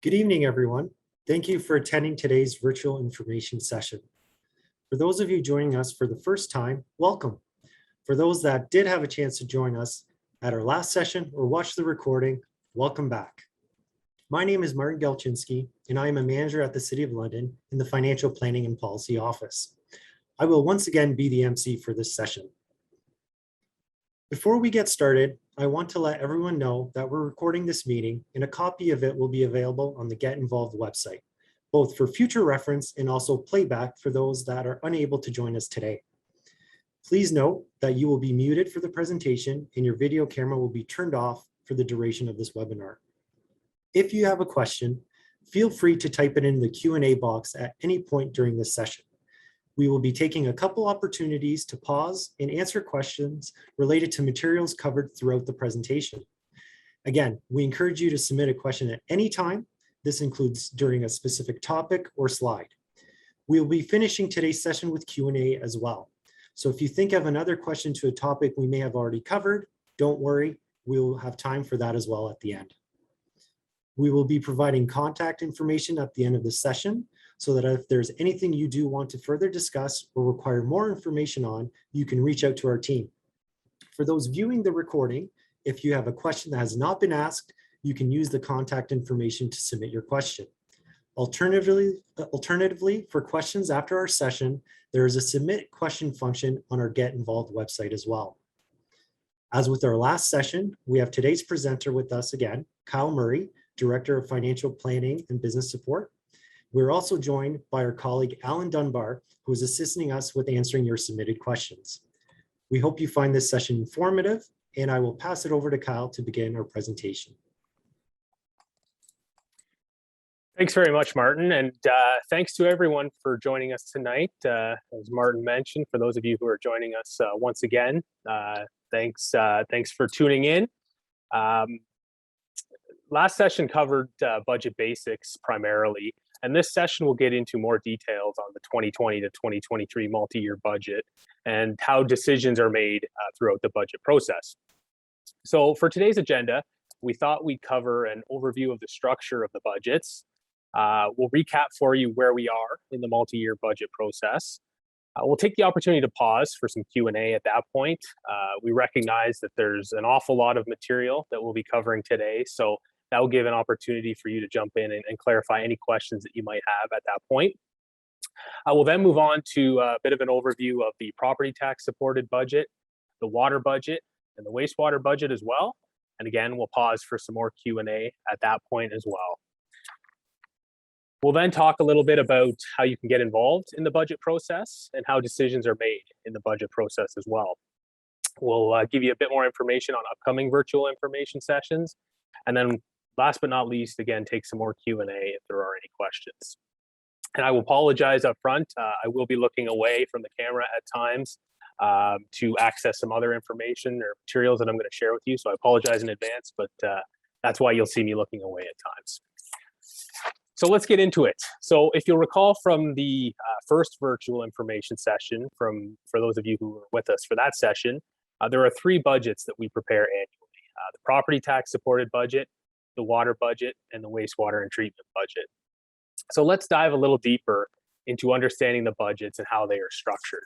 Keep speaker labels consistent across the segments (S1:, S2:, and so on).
S1: Good evening, everyone. Thank you for attending today's virtual information session. For those of you joining us for the first time, welcome. For those that did have a chance to join us at our last session or watch the recording, welcome back. My name is Martin Gelchinski, and I am a manager at the City of London in the Financial Planning and Policy Office. I will once again be the MC for this session. Before we get started, I want to let everyone know that we're recording this meeting and a copy of it will be available on the Get Involved website, both for future reference and also playback for those that are unable to join us today. Please note that you will be muted for the presentation and your video camera will be turned off for the duration of this webinar. If you have a question, feel free to type it in the Q&A box at any point during this session. We will be taking a couple opportunities to pause and answer questions related to materials covered throughout the presentation. Again, we encourage you to submit a question at any time. This includes during a specific topic or slide. We will be finishing today's session with Q&A as well. So if you think of another question to a topic we may have already covered, don't worry, we will have time for that as well at the end. We will be providing contact information at the end of the session, so that if there's anything you do want to further discuss or require more information on, you can reach out to our team. For those viewing the recording, if you have a question that has not been asked, you can use the contact information to submit your question. Alternatively, for questions after our session, there is a submit question function on our Get Involved website as well. As with our last session, we have today's presenter with us again, Kyle Murray, Director of Financial Planning and Business Support. We're also joined by our colleague, Alan Dunbar, who is assisting us with answering your submitted questions. We hope you find this session informative, and I will pass it over to Kyle to begin our presentation.
S2: Thanks very much, Martin, and thanks to everyone for joining us tonight. As Martin mentioned, for those of you who are joining us once again, thanks for tuning in. Last session covered budget basics primarily, and this session will get into more details on the 2020 to 2023 multi-year budget and how decisions are made throughout the budget process. So for today's agenda, we thought we'd cover an overview of the structure of the budgets. We'll recap for you where we are in the multi-year budget process. We'll take the opportunity to pause for some Q&A at that point. We recognize that there's an awful lot of material that we'll be covering today, so that will give an opportunity for you to jump in and clarify any questions that you might have at that point. I will then move on to a bit of an overview of the property tax supported budget, the water budget, and the wastewater budget as well. And again, we'll pause for some more Q&A at that point as well. We'll then talk a little bit about how you can get involved in the budget process and how decisions are made in the budget process as well. We'll give you a bit more information on upcoming virtual information sessions. And then last but not least, again, take some more Q&A if there are any questions. And I will apologize up front. I will be looking away from the camera at times to access some other information or materials that I'm going to share with you. So I apologize in advance, but that's why you'll see me looking away at times. So let's get into it. So if you'll recall from the first virtual information session, for those of you who were with us for that session, there are three budgets that we prepare annually. The property tax supported budget, the water budget, and the wastewater and treatment budget. So let's dive a little deeper into understanding the budgets and how they are structured.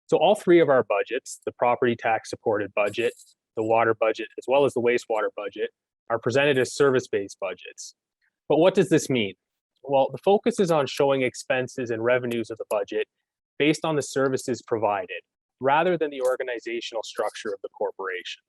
S2: So all three of our budgets, the property tax supported budget, the water budget, as well as the wastewater budget, are presented as service-based budgets. But what does this mean? Well, the focus is on showing expenses and revenues of the budget based on the services provided, rather than the organizational structure of the corporation.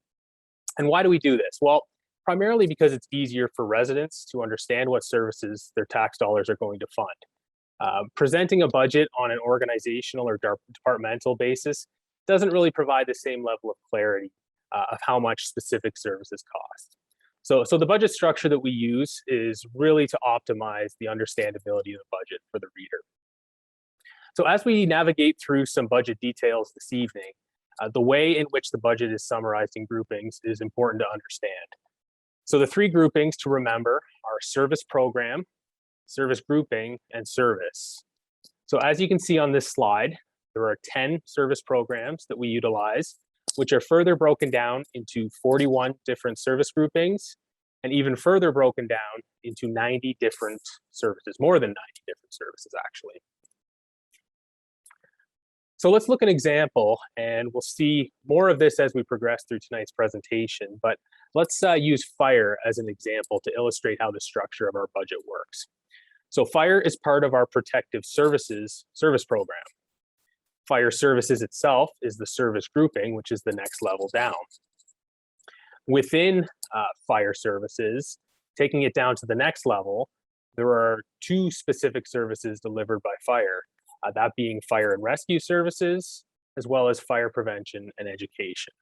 S2: And why do we do this? Well, primarily because it's easier for residents to understand what services their tax dollars are going to fund. Presenting a budget on an organizational or departmental basis doesn't really provide the same level of clarity of how much specific services cost. So the budget structure that we use is really to optimize the understandability of the budget for the reader. So as we navigate through some budget details this evening, the way in which the budget is summarized in groupings is important to understand. So the three groupings to remember are service program, service grouping, and service. So as you can see on this slide, there are 10 service programs that we utilize, which are further broken down into 41 different service groupings and even further broken down into 90 different services, more than 90 different services actually. So let's look at an example, and we'll see more of this as we progress through tonight's presentation, but let's use fire as an example to illustrate how the structure of our budget works. So fire is part of our protective services service program. Fire services itself is the service grouping, which is the next level down. Within fire services, taking it down to the next level, there are two specific services delivered by fire, that being fire and rescue services, as well as fire prevention and education.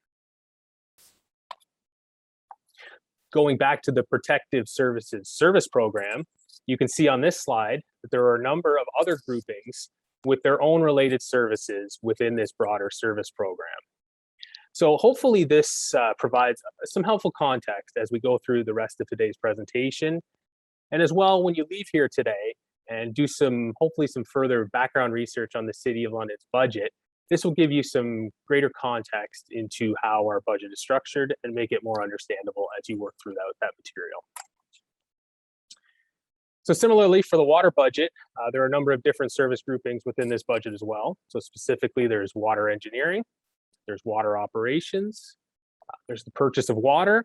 S2: Going back to the protective services service program, you can see on this slide that there are a number of other groupings with their own related services within this broader service program. So hopefully this provides some helpful context as we go through the rest of today's presentation. And as well, when you leave here today and do hopefully some further background research on the City of London's budget, this will give you some greater context into how our budget is structured and make it more understandable as you work through that material. So similarly for the water budget, there are a number of different service groupings within this budget as well. So specifically, there's water engineering, there's water operations, there's the purchase of water,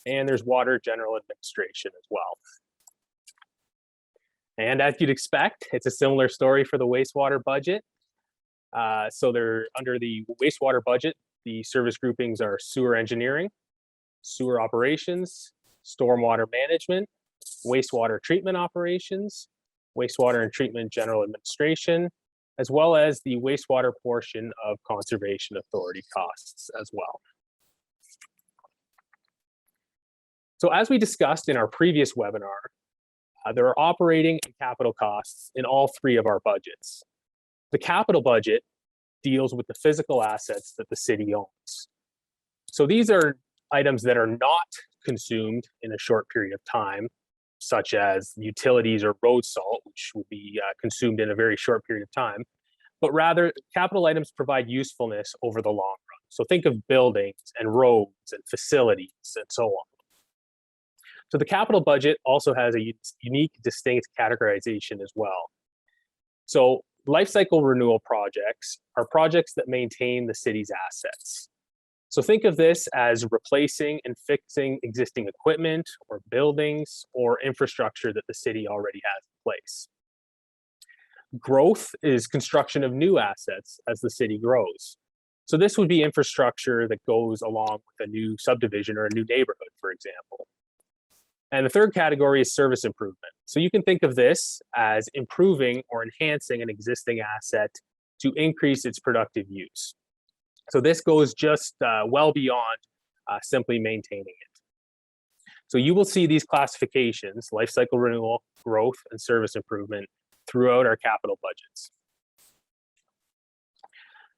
S2: and there's water general administration as well. And as you'd expect, it's a similar story for the wastewater budget. So they're under the wastewater budget, the service groupings are sewer engineering, sewer operations, stormwater management, wastewater treatment operations, wastewater and treatment general administration, as well as the wastewater portion of conservation authority costs as well. So as we discussed in our previous webinar, there are operating and capital costs in all three of our budgets. The capital budget deals with the physical assets that the city owns. So these are items that are not consumed in a short period of time, such as utilities or road salt, which would be consumed in a very short period of time, but rather capital items provide usefulness over the long run. So think of buildings and roads and facilities and so on. So the capital budget also has a unique, distinct categorization as well. So life cycle renewal projects are projects that maintain the city's assets. So think of this as replacing and fixing existing equipment or buildings or infrastructure that the city already has in place. Growth is construction of new assets as the city grows. So this would be infrastructure that goes along with a new subdivision or a new neighborhood, for example. And the third category is service improvement. So you can think of this as improving or enhancing an existing asset to increase its productive use. So this goes just well beyond simply maintaining it. So you will see these classifications, life cycle renewal, growth, and service improvement throughout our capital budgets.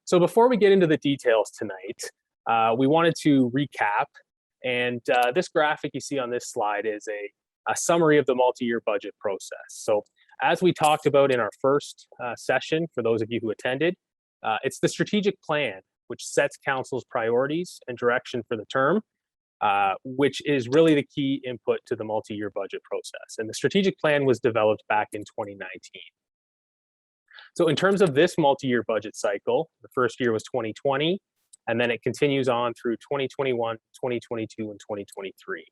S2: So before we get into the details tonight, we wanted to recap. And this graphic you see on this slide is a summary of the multi-year budget process. So as we talked about in our first session, for those of you who attended, it's the strategic plan which sets council's priorities and direction for the term, which is really the key input to the multi-year budget process. And the strategic plan was developed back in 2019. So in terms of this multi-year budget cycle, the first year was 2020, and then it continues on through 2021, 2022, and 2023.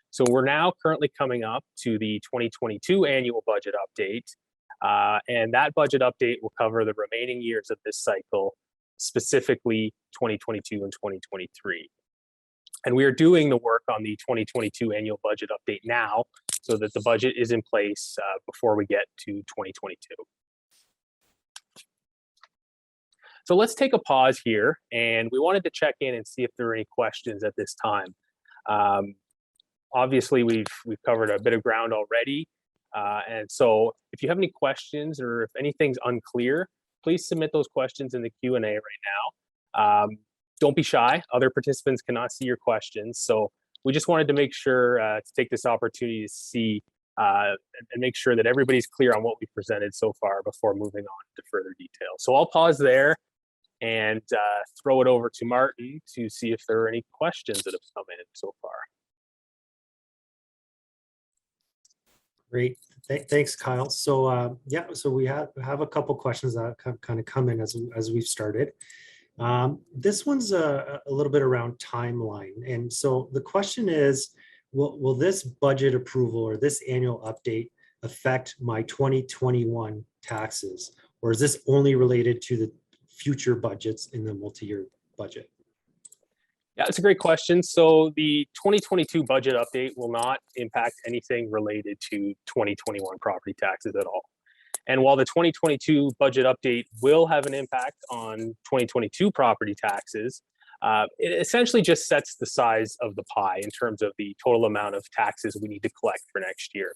S2: So we're now currently coming up to the 2022 annual budget update, and that budget update will cover the remaining years of this cycle, specifically 2022 and 2023. And we are doing the work on the 2022 annual budget update now so that the budget is in place before we get to 2022. So let's take a pause here, and we wanted to check in and see if there are any questions at this time. Obviously, we've covered a bit of ground already, and so if you have any questions or if anything's unclear, please submit those questions in the Q&A right now. Don't be shy. Other participants cannot see your questions, so we just wanted to make sure to take this opportunity to see and make sure that everybody's clear on what we presented so far before moving on to further detail. So I'll pause there and throw it over to Martin to see if there are any questions that have come in so far.
S1: Great. Thanks, Kyle. So yeah, so we have a couple questions that kind of come in as we've started. This one's a little bit around timeline. And so the question is, will this budget approval or this annual update affect my 2021 taxes? Or is this only related to the future budgets in the multi-year budget?
S2: Yeah, it's a great question. So the 2022 budget update will not impact anything related to 2021 property taxes at all. And while the 2022 budget update will have an impact on 2022 property taxes, it essentially just sets the size of the pie in terms of the total amount of taxes we need to collect for next year.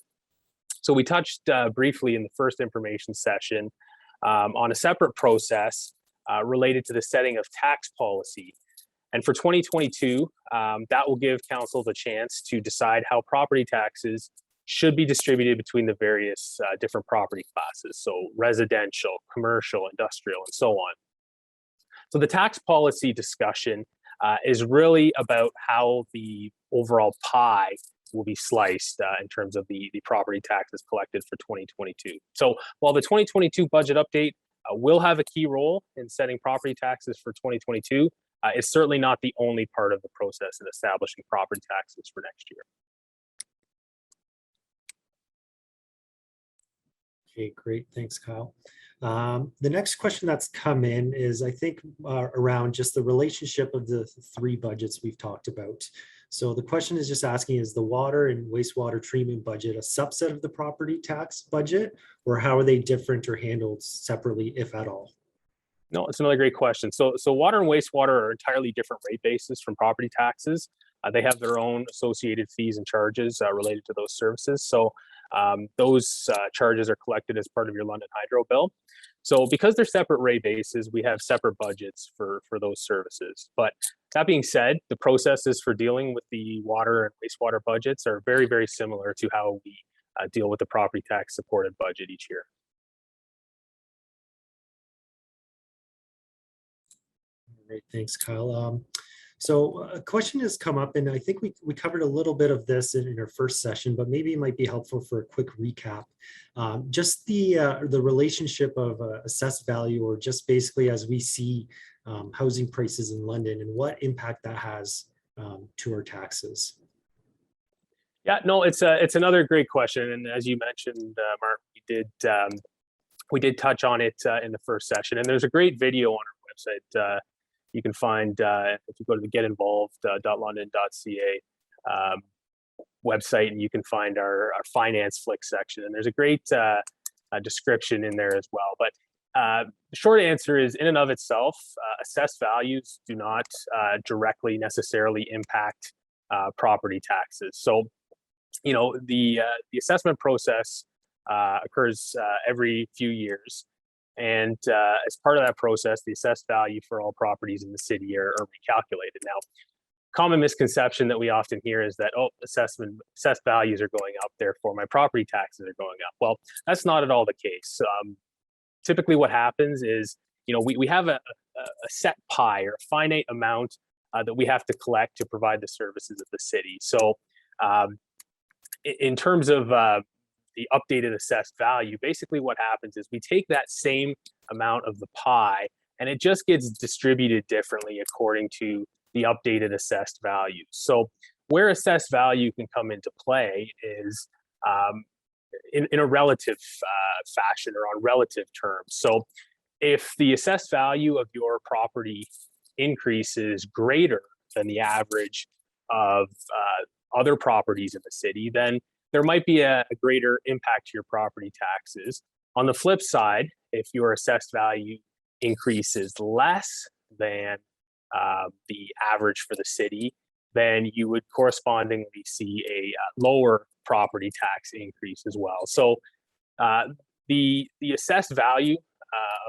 S2: So we touched briefly in the first information session on a separate process related to the setting of tax policy. And for 2022, that will give council the chance to decide how property taxes should be distributed between the various different property classes. So residential, commercial, industrial, and so on. So the tax policy discussion is really about how the overall pie will be sliced in terms of the property taxes collected for 2022. So while the 2022 budget update will have a key role in setting property taxes for 2022, it's certainly not the only part of the process in establishing property taxes for next year.
S1: Okay, great. Thanks, Kyle. The next question that's come in is, I think, around just the relationship of the three budgets we've talked about. So the question is just asking, is the water and wastewater treatment budget a subset of the property tax budget, or how are they different or handled separately, if at all?
S2: No, it's another great question. So water and wastewater are entirely different rate bases from property taxes. They have their own associated fees and charges related to those services. So those charges are collected as part of your London Hydro bill. So because they're separate rate bases, we have separate budgets for those services. But that being said, the processes for dealing with the water and wastewater budgets are very, very similar to how we deal with the property tax supported budget each year.
S1: Great, thanks, Kyle. So a question has come up, and I think we covered a little bit of this in our first session, but maybe it might be helpful for a quick recap. Just the relationship of assessed value, or just basically as we see housing prices in London, and what impact that has to our taxes.
S2: Yeah, no, it's another great question, and as you mentioned, Mark, we did touch on it in the first session, and there's a great video on our website. You can find if you go to the getinvolved.london.ca website, and you can find our finance flick section, and there's a great description in there as well. But the short answer is, in and of itself, assessed values do not directly necessarily impact property taxes. So, you know, the assessment process occurs every few years. And as part of that process, the assessed value for all properties in the city are recalculated. Now, common misconception that we often hear is that, oh, assessed values are going up, therefore my property taxes are going up. Well, that's not at all the case. Typically what happens is, you know, we have a set pie or a finite amount that we have to collect to provide the services of the city. So in terms of the updated assessed value, basically what happens is we take that same amount of the pie and it just gets distributed differently according to the updated assessed value. So where assessed value can come into play is in a relative fashion, or on relative terms. So if the assessed value of your property increases greater than the average of other properties in the city, then there might be a greater impact to your property taxes. On the flip side, if your assessed value increases less than the average for the city, then you would correspondingly see a lower property tax increase as well. So the assessed value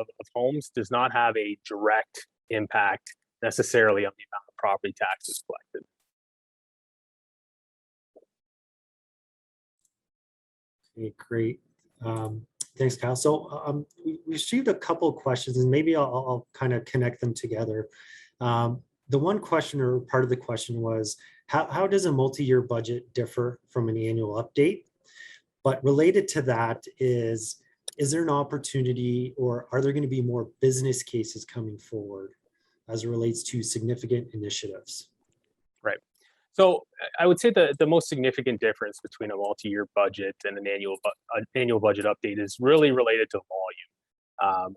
S2: of homes does not have a direct impact necessarily on the amount of property taxes collected.
S1: Okay, great. Thanks, Kyle. So we received a couple of questions, and maybe I'll kind of connect them together. The one question, or part of the question, was how does a multi-year budget differ from an annual update? But related to that is there an opportunity, or are there going to be more business cases coming forward as it relates to significant initiatives?
S2: Right. So I would say the most significant difference between a multi-year budget and an annual budget update is really related to volume.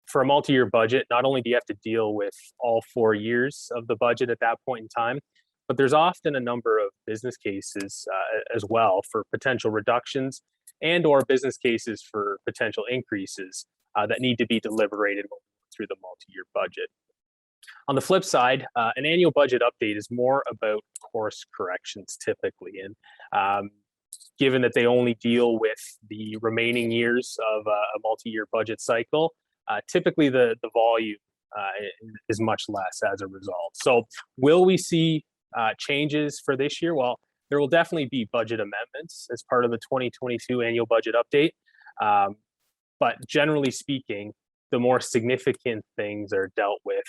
S2: For a multi-year budget, not only do you have to deal with all 4 years of the budget at that point in time, but there's often a number of business cases as well for potential reductions and or business cases for potential increases that need to be deliberated through the multi-year budget. On the flip side, an annual budget update is more about course corrections typically. And given that they only deal with the remaining years of a multi-year budget cycle, typically the volume is much less as a result. So will we see changes for this year? Well, there will definitely be budget amendments as part of the 2022 annual budget update. But generally speaking, the more significant things are dealt with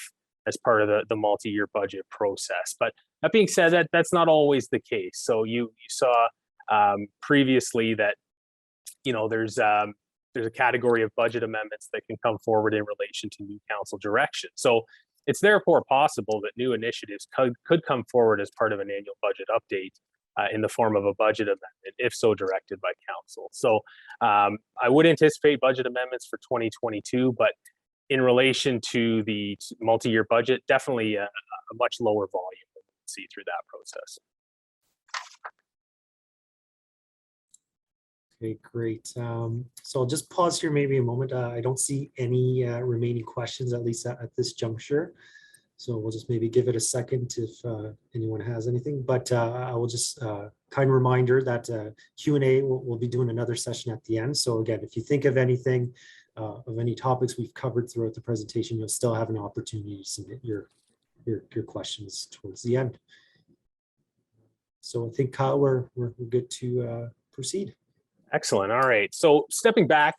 S2: as part of the multi-year budget process. But that being said, that's not always the case. So you saw previously that there's a category of budget amendments that can come forward in relation to new council direction. So it's therefore possible that new initiatives could come forward as part of an annual budget update in the form of a budget amendment, if so directed by council. So I would anticipate budget amendments for 2022, but in relation to the multi-year budget, definitely a much lower volume than we see through that process.
S1: Okay, great. So I'll just pause here maybe a moment. I don't see any remaining questions, at least at this juncture. So we'll just maybe give it a second if anyone has anything. But I will just kind of reminder that Q&A, we'll be doing another session at the end. So again, if you think of anything, of any topics we've covered throughout the presentation, you'll still have an opportunity to submit your questions towards the end. So I think, Kyle, we're good to proceed.
S2: Excellent. All right. So stepping back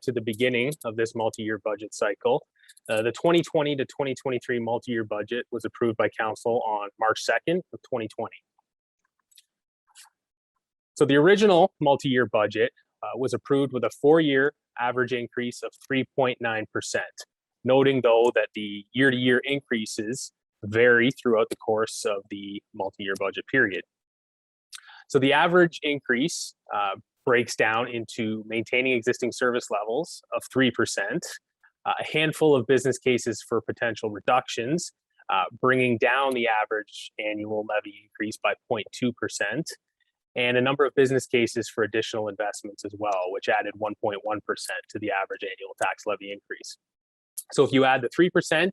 S2: to the beginning of this multi-year budget cycle, the 2020 to 2023 multi-year budget was approved by council on March 2nd of 2020. So the original multi-year budget was approved with a 4-year average increase of 3.9%, noting though that the year-to-year increases vary throughout the course of the multi-year budget period. So the average increase breaks down into maintaining existing service levels of 3%, a handful of business cases for potential reductions, bringing down the average annual levy increase by 0.2%, and a number of business cases for additional investments as well, which added 1.1% to the average annual tax levy increase. So if you add the 3%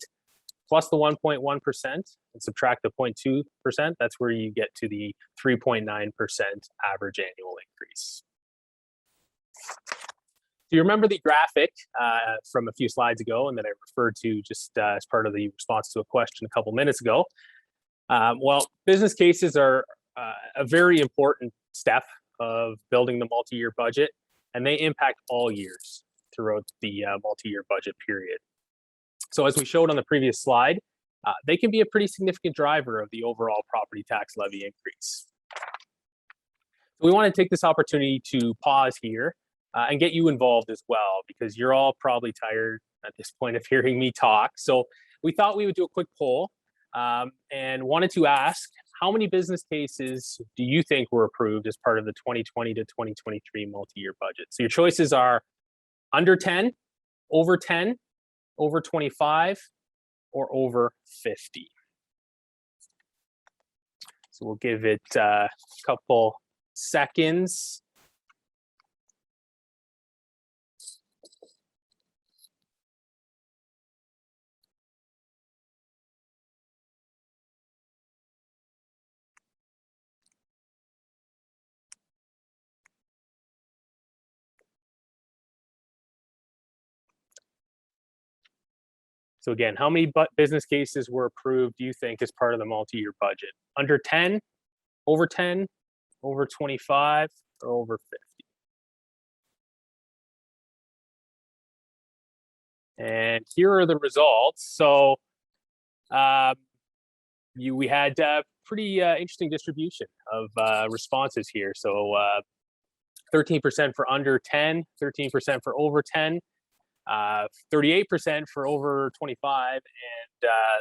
S2: plus the 1.1% and subtract the 0.2%, that's where you get to the 3.9% average annual increase. Do you remember the graphic from a few slides ago and that I referred to just as part of the response to a question a couple minutes ago? Well, business cases are a very important step of building the multi-year budget, and they impact all years throughout the multi-year budget period. So as we showed on the previous slide, they can be a pretty significant driver of the overall property tax levy increase. So we want to take this opportunity to pause here and get you involved as well, because you're all probably tired at this point of hearing me talk. So we thought we would do a quick poll and wanted to ask, how many business cases do you think were approved as part of the 2020 to 2023 multi-year budget? So your choices are under 10, over 25, or over 50. So we'll give it a couple seconds. So again, how many business cases were approved, do you think, as part of the multi-year budget? Under 10, over 25, or over 50? And here are the results. So we had pretty interesting distribution of responses here. So 13% for under 10, 13% for over 10, 38% for over 25, and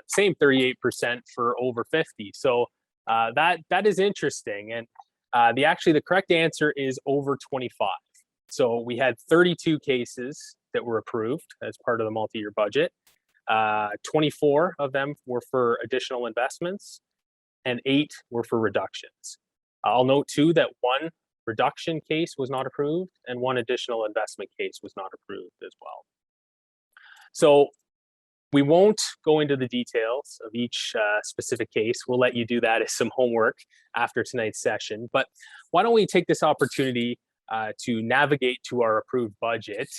S2: same 38% for over 50. So that is interesting. And the correct answer is over 25. So we had 32 cases that were approved as part of the multi-year budget. 24 of them were for additional investments, and 8 were for reductions. I'll note too that 1 reduction case was not approved and 1 additional investment case was not approved as well. So we won't go into the details of each specific case. We'll let you do that as some homework after tonight's session. But why don't we take this opportunity to navigate to our approved budget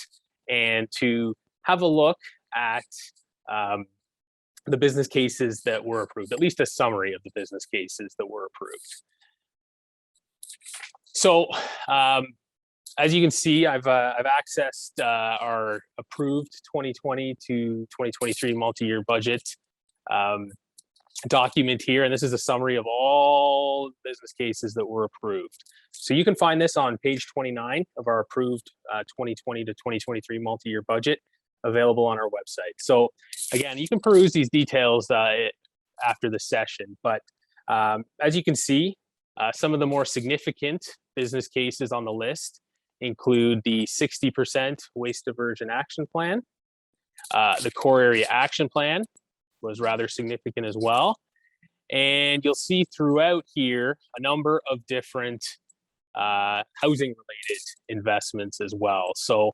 S2: and to have a look at the business cases that were approved, at least a summary of the business cases that were approved. So as you can see, I've accessed our approved 2020 to 2023 multi-year budget document here, and this is a summary of all business cases that were approved. So you can find this on page 29 of our approved 2020 to 2023 multi-year budget, available on our website. So again, you can peruse these details after the session, but as you can see, some of the more significant business cases on the list include the 60% waste diversion action plan. The core area action plan was rather significant as well. And you'll see throughout here a number of different housing related investments as well. So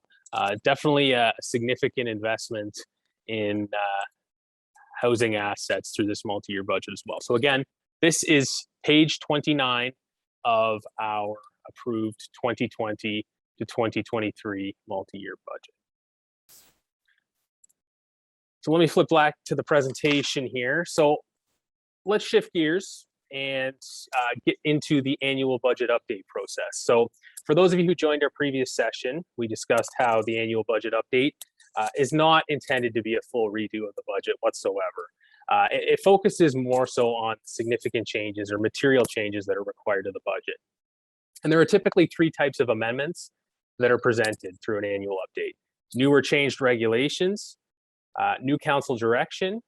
S2: definitely a significant investment in housing assets through this multi-year budget as well. So again, this is page 29 of our approved 2020 to 2023 multi-year budget. So let me flip back to the presentation here. So let's shift gears and get into the annual budget update process. So for those of you who joined our previous session, we discussed how the annual budget update is not intended to be a full redo of the budget whatsoever. It focuses more so on significant changes or material changes that are required to the budget. And there are typically 3 types of amendments that are presented through an annual update: new or changed regulations, new council direction,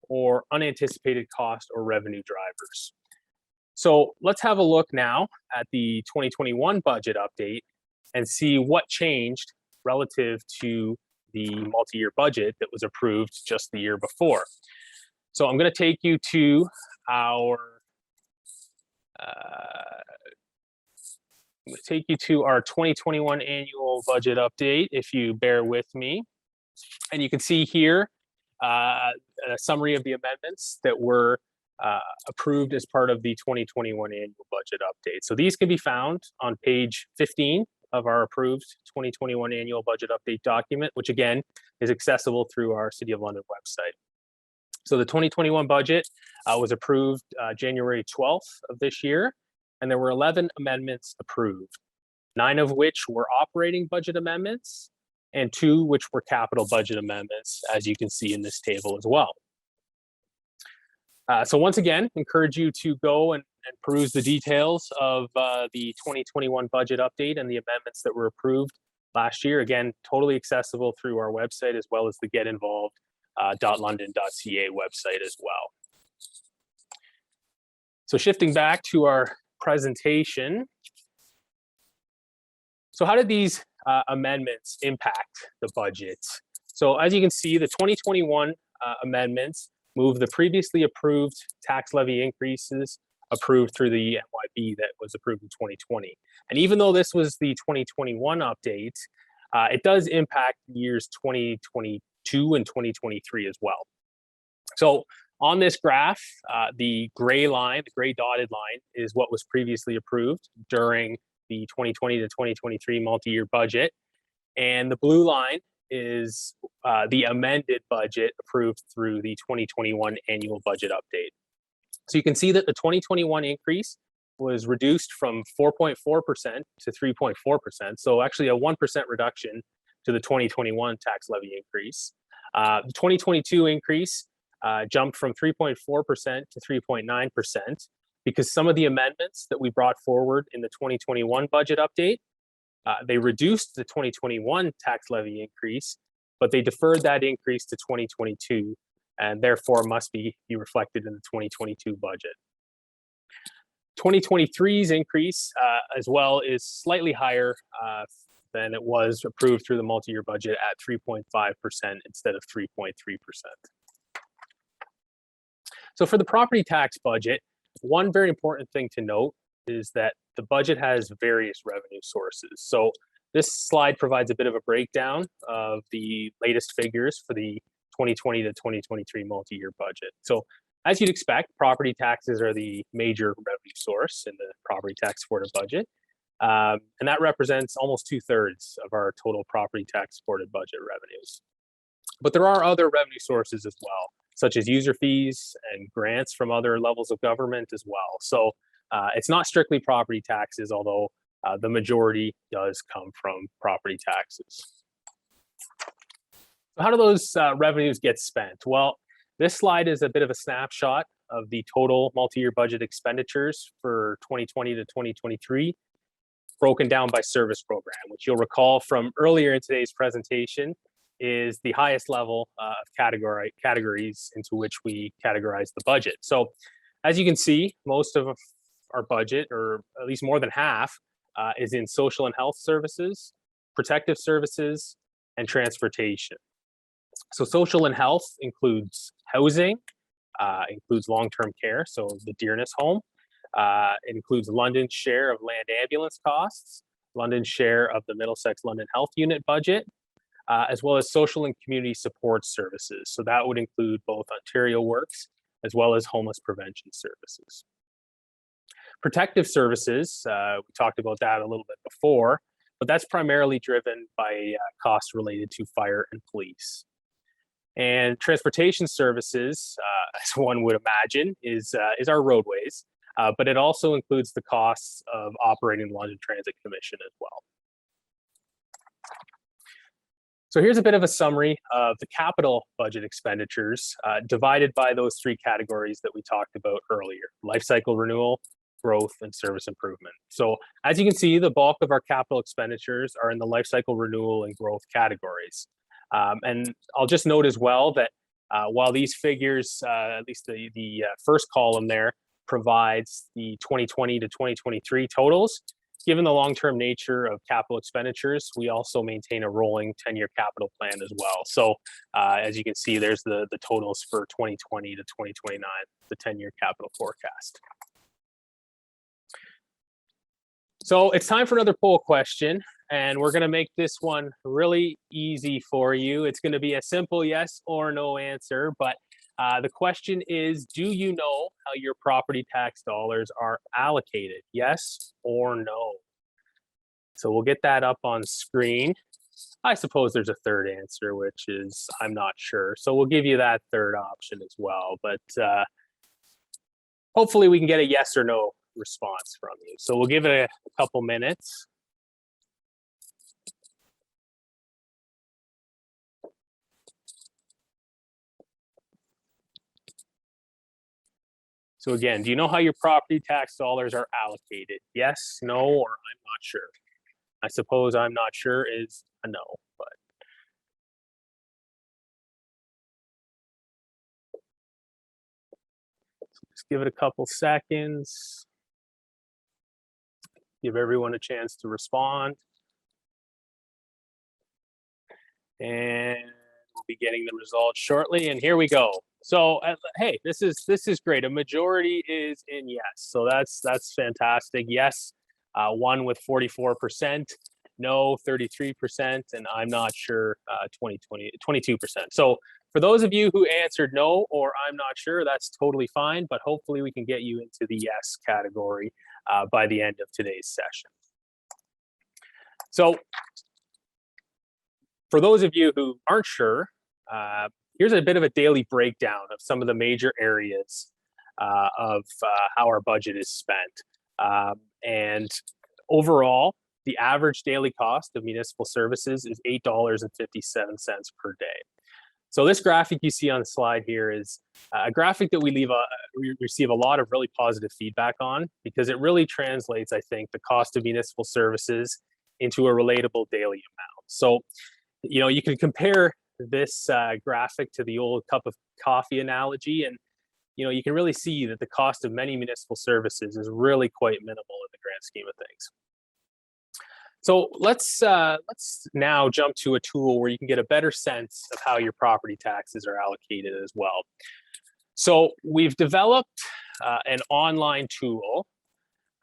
S2: or unanticipated cost or revenue drivers. So let's have a look now at the 2021 budget update and see what changed relative to the multi-year budget that was approved just the year before. So I'm going to take you to our 2021 annual budget update, if you bear with me. And you can see here a summary of the amendments that were approved as part of the 2021 annual budget update. So these can be found on page 15 of our approved 2021 annual budget update document, which again is accessible through our City of London website. So the 2021 budget was approved January 12th of this year, and there were 11 amendments approved, 9 of which were operating budget amendments, and 2 which were capital budget amendments, as you can see in this table as well. So once again, encourage you to go and peruse the details of the 2021 budget update and the amendments that were approved last year. Again, totally accessible through our website, as well as the getinvolved.london.ca website as well. So shifting back to our presentation. So how did these amendments impact the budget? So as you can see, the 2021 amendments move the previously approved tax levy increases approved through the MYB that was approved in 2020. And even though this was the 2021 update, it does impact years 2022 and 2023 as well. So on this graph, the gray line, the gray dotted line, is what was previously approved during the 2020 to 2023 multi-year budget. And the blue line is the amended budget approved through the 2021 annual budget update. So you can see that the 2021 increase was reduced from 4.4% to 3.4%. So actually a 1% reduction to the 2021 tax levy increase. The 2022 increase jumped from 3.4% to 3.9% because some of the amendments that we brought forward in the 2021 budget update They reduced the 2021 tax levy increase, but they deferred that increase to 2022, and therefore must be reflected in the 2022 budget. 2023's increase as well is slightly higher than it was approved through the multi-year budget at 3.5% instead of 3.3%. So for the property tax budget, one very important thing to note is that the budget has various revenue sources. So this slide provides a bit of a breakdown of the latest figures for the 2020 to 2023 multi-year budget. So as you'd expect, property taxes are the major revenue source in the property tax supported budget. And that represents almost 2/3 of our total property tax supported budget revenues. But there are other revenue sources as well, such as user fees and grants from other levels of government as well. So it's not strictly property taxes, although the majority does come from property taxes. So how do those revenues get spent? Well, this slide is a bit of a snapshot of the total multi-year budget expenditures for 2020 to 2023, broken down by service program, which you'll recall from earlier in today's presentation is the highest level of categories into which we categorize the budget. So as you can see, most of our budget, or at least more than half, is in social and health services, protective services, and transportation. So social and health includes housing, includes long-term care, so the Dearness Home. It includes London's share of land ambulance costs, London's share of the Middlesex London Health Unit budget, as well as social and community support services. So that would include both Ontario Works as well as homeless prevention services. Protective services, we talked about that a little bit before, but that's primarily driven by costs related to fire and police. And transportation services, as one would imagine, is our roadways, but it also includes the costs of operating the London Transit Commission as well. So here's a bit of a summary of the capital budget expenditures divided by those three categories that we talked about earlier: life cycle renewal, growth, and service improvement. So as you can see, the bulk of our capital expenditures are in the life cycle renewal and growth categories. And I'll just note as well that while these figures, at least the first column there, provides the 2020 to 2023 totals, given the long-term nature of capital expenditures, we also maintain a rolling 10-year capital plan as well. So as you can see, there's the totals for 2020 to 2029, the 10-year capital forecast. So it's time for another poll question, and we're going to make this one really easy for you. It's going to be a simple yes or no answer, but the question is, do you know how your property tax dollars are allocated? Yes or no? So we'll get that up on screen. I suppose there's a third answer, which is I'm not sure. So we'll give you that third option as well, but hopefully we can get a yes or no response from you. So we'll give it a couple minutes. So again, do you know how your property tax dollars are allocated? Yes, no, or I'm not sure. I suppose I'm not sure is a no, but. So just give it a couple seconds. Give everyone a chance to respond. And we'll be getting the results shortly, and here we go. So hey, this is great. A majority is in yes, so that's fantastic. Yes, won with 44%, no 33%, and I'm not sure 22%. So for those of you who answered no or I'm not sure, that's totally fine, but hopefully we can get you into the yes category by the end of today's session. So for those of you who aren't sure, here's a bit of a daily breakdown of some of the major areas of how our budget is spent. And overall, the average daily cost of municipal services is $8.57 per day. So this graphic you see on the slide here is a graphic that we receive a lot of really positive feedback on, because it really translates, I think, the cost of municipal services into a relatable daily amount. So, you can compare this graphic to the old cup of coffee analogy, and you can really see that the cost of many municipal services is really quite minimal in the grand scheme of things. So let's now jump to a tool where you can get a better sense of how your property taxes are allocated as well. So we've developed an online tool,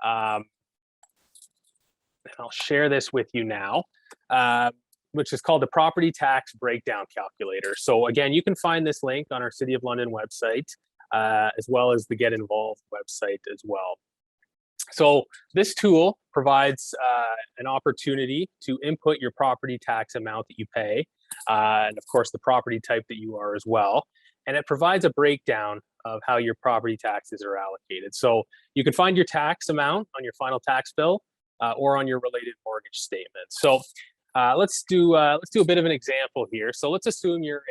S2: and I'll share this with you now, which is called the Property Tax Breakdown Calculator. So again, you can find this link on our City of London website, as well as the Get Involved website as well. So this tool provides an opportunity to input your property tax amount that you pay, and of course the property type that you are as well. And it provides a breakdown of how your property taxes are allocated. So you can find your tax amount on your final tax bill or on your related mortgage statement. So let's do a bit of an example here. So let's assume you're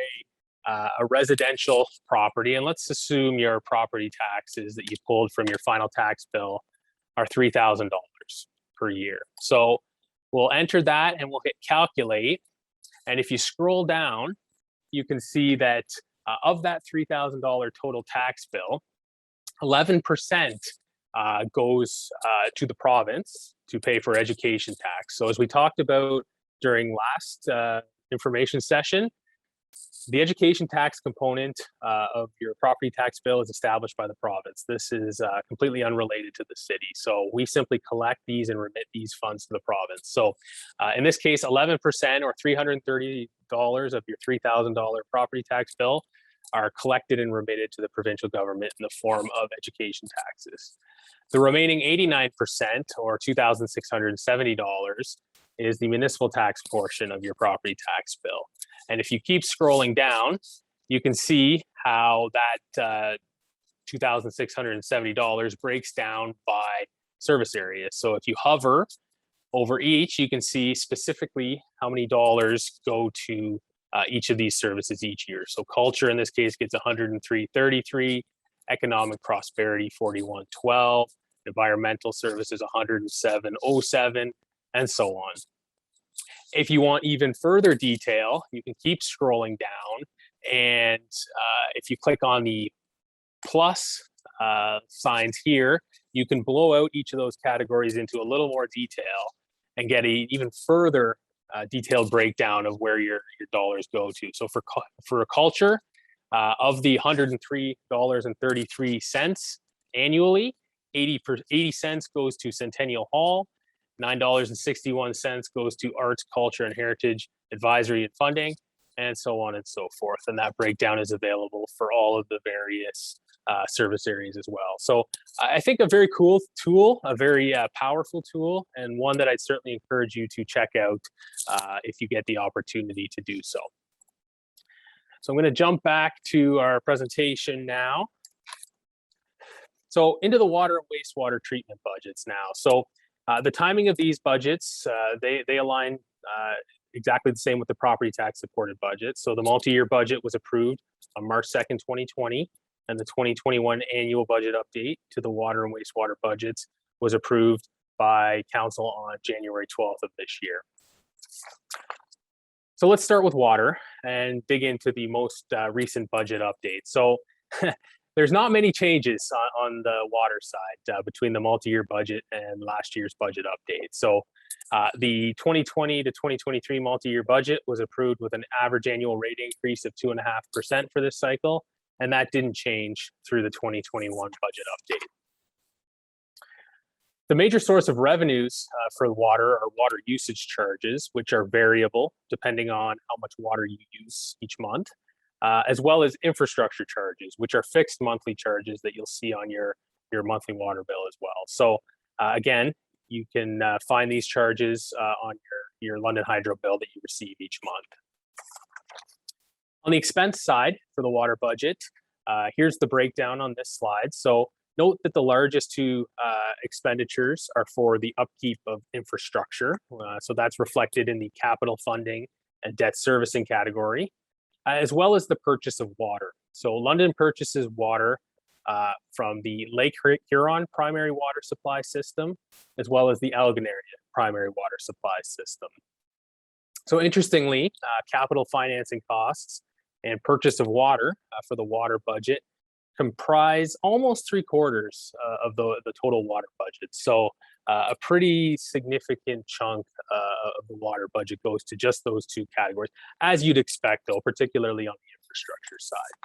S2: a residential property, and let's assume your property taxes that you pulled from your final tax bill are $3,000 per year. So we'll enter that and we'll hit calculate. And if you scroll down, you can see that of that $3,000 total tax bill, 11% goes to the province to pay for education tax. So as we talked about during last information session, the education tax component of your property tax bill is established by the province. This is completely unrelated to the city. So we simply collect these and remit these funds to the province. So in this case, 11% or $330 of your $3,000 property tax bill are collected and remitted to the provincial government in the form of education taxes. The remaining 89% or $2,670 is the municipal tax portion of your property tax bill. And if you keep scrolling down, you can see how that $2,670 breaks down by service area. So if you hover over each, you can see specifically how many dollars go to each of these services each year. So culture in this case gets $103.33, economic prosperity $41.12, environmental services $107.07, and so on. If you want even further detail, you can keep scrolling down, and if you click on the plus signs here, you can blow out each of those categories into a little more detail and get an even further detailed breakdown of where your dollars go to. So for a culture, of the $103.33 annually, 80 cents goes to Centennial Hall, $9.61 goes to arts, culture, and heritage advisory and funding, and so on and so forth. And that breakdown is available for all of the various service areas as well. So I think a very cool tool, a very powerful tool, and one that I'd certainly encourage you to check out if you get the opportunity to do so. So I'm going to jump back to our presentation now. So into the water and wastewater treatment budgets now. So the timing of these budgets, they align exactly the same with the property tax supported budget. So the multi-year budget was approved on March 2nd, 2020, and the 2021 annual budget update to the water and wastewater budgets was approved by council on January 12th of this year. So let's start with water and dig into the most recent budget update. So there's not many changes on the water side between the multi-year budget and last year's budget update. So the 2020 to 2023 multi-year budget was approved with an average annual rate increase of 2.5% for this cycle, and that didn't change through the 2021 budget update. The major source of revenues for water are water usage charges, which are variable depending on how much water you use each month, as well as infrastructure charges, which are fixed monthly charges that you'll see on your monthly water bill as well. So again, you can find these charges on your London Hydro bill that you receive each month. On the expense side for the water budget, here's the breakdown on this slide. So note that the largest two expenditures are for the upkeep of infrastructure. So that's reflected in the capital funding and debt servicing category, as well as the purchase of water. So London purchases water from the Lake Huron primary water supply system, as well as the Elgin area primary water supply system. So interestingly, capital financing costs and purchase of water for the water budget comprise almost 3/4 of the total water budget. So a pretty significant chunk of the water budget goes to just those two categories, as you'd expect, though, particularly on the infrastructure side.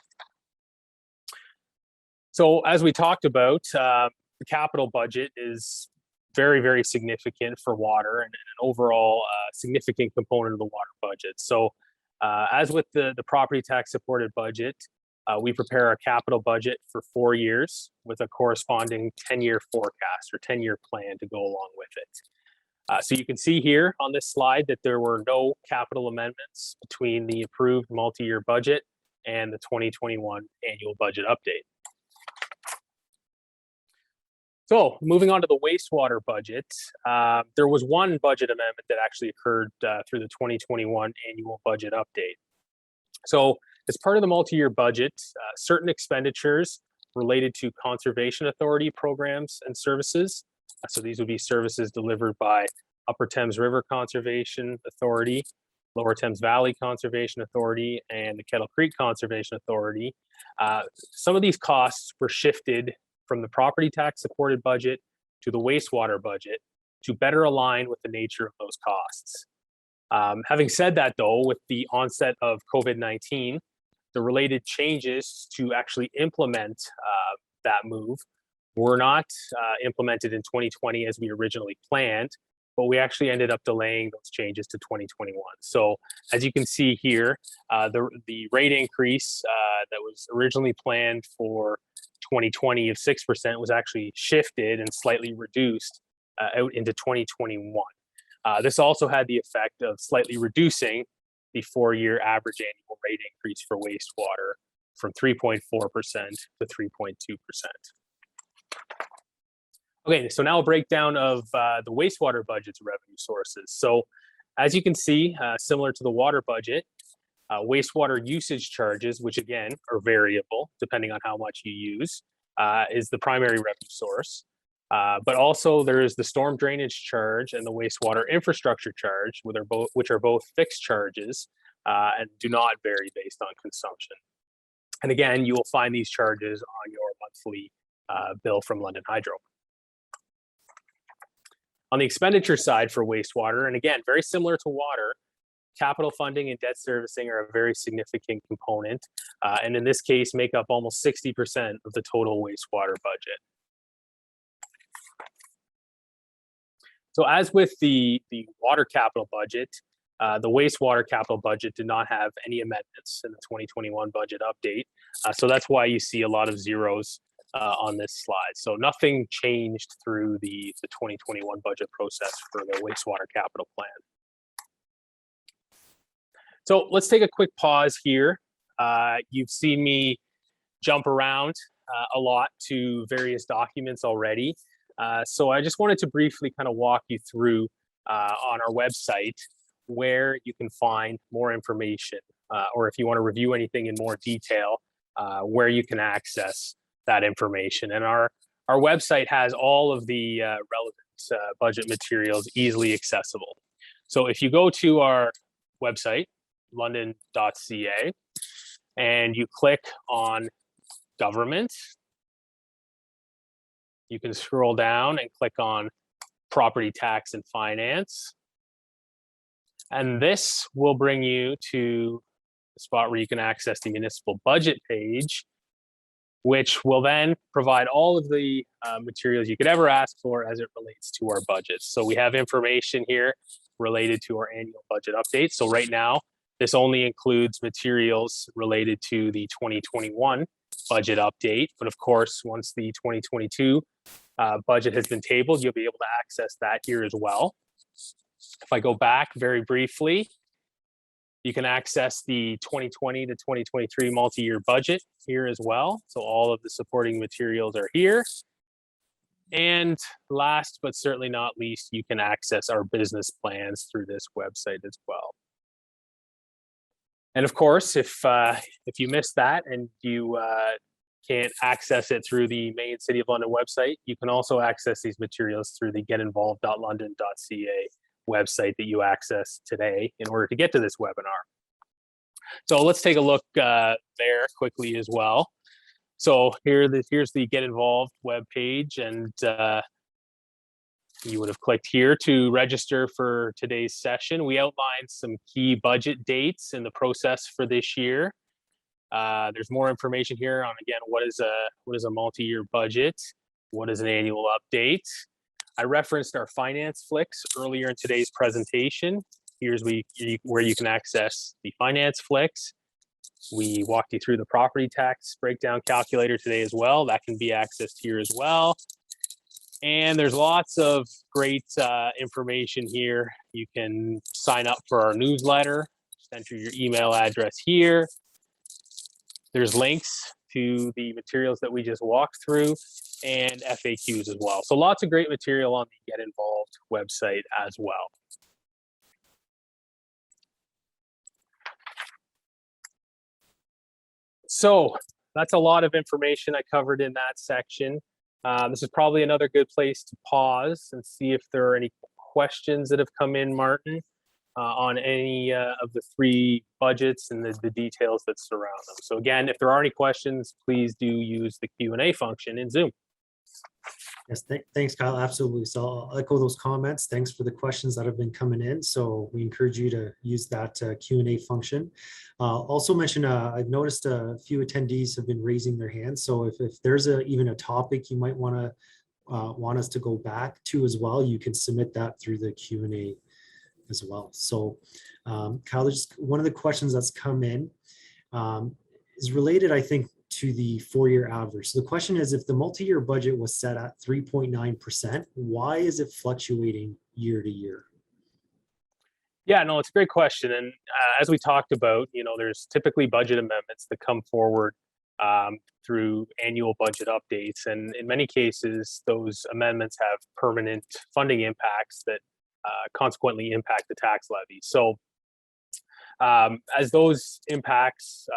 S2: So as we talked about, the capital budget is very, very significant for water and an overall significant component of the water budget. So as with the property tax supported budget, we prepare our capital budget for 4 years with a corresponding 10-year forecast or 10-year plan to go along with it. So you can see here on this slide that there were no capital amendments between the approved multi-year budget and the 2021 annual budget update. So moving on to the wastewater budget, there was one budget amendment that actually occurred through the 2021 annual budget update. So as part of the multi-year budget, certain expenditures related to Conservation Authority programs and services, so these would be services delivered by Upper Thames River Conservation Authority, Lower Thames Valley Conservation Authority, and the Kettle Creek Conservation Authority. Some of these costs were shifted from the property tax supported budget to the wastewater budget to better align with the nature of those costs. Having said that, though, with the onset of COVID-19, the related changes to actually implement that move were not implemented in 2020 as we originally planned, but we actually ended up delaying those changes to 2021. So as you can see here, the rate increase that was originally planned for 2020 of 6% was actually shifted and slightly reduced out into 2021. This also had the effect of slightly reducing the 4-year average annual rate increase for wastewater from 3.4% to 3.2%. Okay, so now a breakdown of the wastewater budget's revenue sources. So as you can see, similar to the water budget, wastewater usage charges, which again are variable depending on how much you use, is the primary revenue source. But also there is the storm drainage charge and the wastewater infrastructure charge, which are both fixed charges and do not vary based on consumption. And again, you will find these charges on your monthly bill from London Hydro. On the expenditure side for wastewater, and again, very similar to water, capital funding and debt servicing are a very significant component, and in this case, make up almost 60% of the total wastewater budget. So as with the water capital budget, the wastewater capital budget did not have any amendments in the 2021 budget update. So that's why you see a lot of zeros on this slide. So nothing changed through the 2021 budget process for the wastewater capital plan. So let's take a quick pause here. You've seen me jump around a lot to various documents already. So I just wanted to briefly kind of walk you through on our website where you can find more information, or if you want to review anything in more detail, where you can access that information. And our website has all of the relevant budget materials easily accessible. So if you go to our website, london.ca, and you click on government, you can scroll down and click on property tax and finance. And this will bring you to the spot where you can access the municipal budget page, which will then provide all of the materials you could ever ask for as it relates to our budget. So we have information here related to our annual budget update. So right now, this only includes materials related to the 2021 budget update. But of course, once the 2022 budget has been tabled, you'll be able to access that here as well. If I go back very briefly, you can access the 2020 to 2023 multi-year budget here as well. So all of the supporting materials are here. And last but certainly not least, you can access our business plans through this website as well. And of course, if you missed that and you can't access it through the main City of London website, you can also access these materials through the getinvolved.london.ca website that you access today in order to get to this webinar. So let's take a look there quickly as well. So here's the Get Involved webpage, and you would have clicked here to register for today's session. We outlined some key budget dates in the process for this year. There's more information here on, again, what is a multi-year budget, what is an annual update. I referenced our finance flicks earlier in today's presentation. Here's where you can access the finance flicks. We walked you through the property tax breakdown calculator today as well. That can be accessed here as well. And there's lots of great information here. You can sign up for our newsletter, just enter your email address here. There's links to the materials that we just walked through and FAQs as well. So lots of great material on the Get Involved website as well. So that's a lot of information I covered in that section. This is probably another good place to pause and see if there are any questions that have come in, Martin, on any of the three budgets and the details that surround them. So again, if there are any questions, please do use the Q&A function in Zoom.
S1: Yes, thanks, Kyle. Absolutely. So I'll echo those comments. Thanks for the questions that have been coming in. So we encourage you to use that Q&A function. Also mention, I've noticed a few attendees have been raising their hands. So if there's even a topic you might want us to go back to as well, you can submit that through the Q&A as well. So Kyle, there's one of the questions that's come in is related, I think, to the 4-year average. So the question is, if the multi-year budget was set at 3.9%, why is it fluctuating year to year?
S2: Yeah, no, it's a great question. And as we talked about, there's typically budget amendments that come forward through annual budget updates. And in many cases, those amendments have permanent funding impacts that consequently impact the tax levy. So as those impacts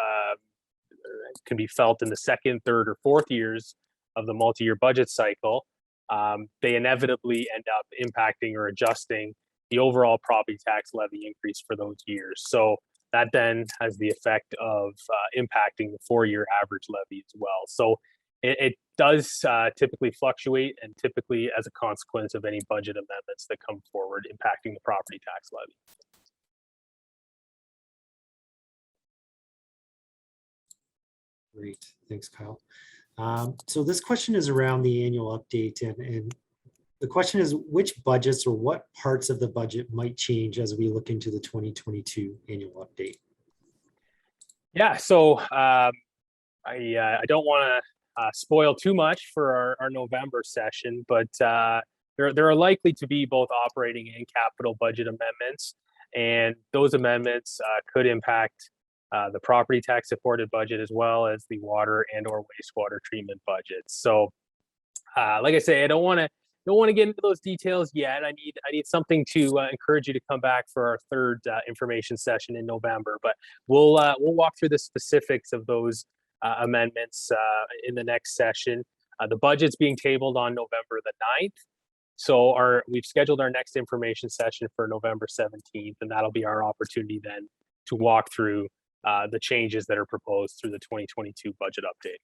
S2: can be felt in the second, third, or fourth years of the multi-year budget cycle, they inevitably end up impacting or adjusting the overall property tax levy increase for those years. So that then has the effect of impacting the 4-year average levy as well. So it does typically fluctuate, and typically as a consequence of any budget amendments that come forward impacting the property tax levy.
S1: Great, thanks, Kyle. So this question is around the annual update, and the question is, which budgets or what parts of the budget might change as we look into the 2022 annual update? Yeah,
S2: so I don't want to spoil too much for our November session, but there are likely to be both operating and capital budget amendments, and those amendments could impact the property tax supported budget as well as the water and or wastewater treatment budgets. So like I say, I don't want to get into those details yet. I need something to encourage you to come back for our third information session in November, but we'll walk through the specifics of those amendments in the next session. The budget's being tabled on November the 9th. So we've scheduled our next information session for November 17th, and that'll be our opportunity then to walk through the changes that are proposed through the 2022 budget update.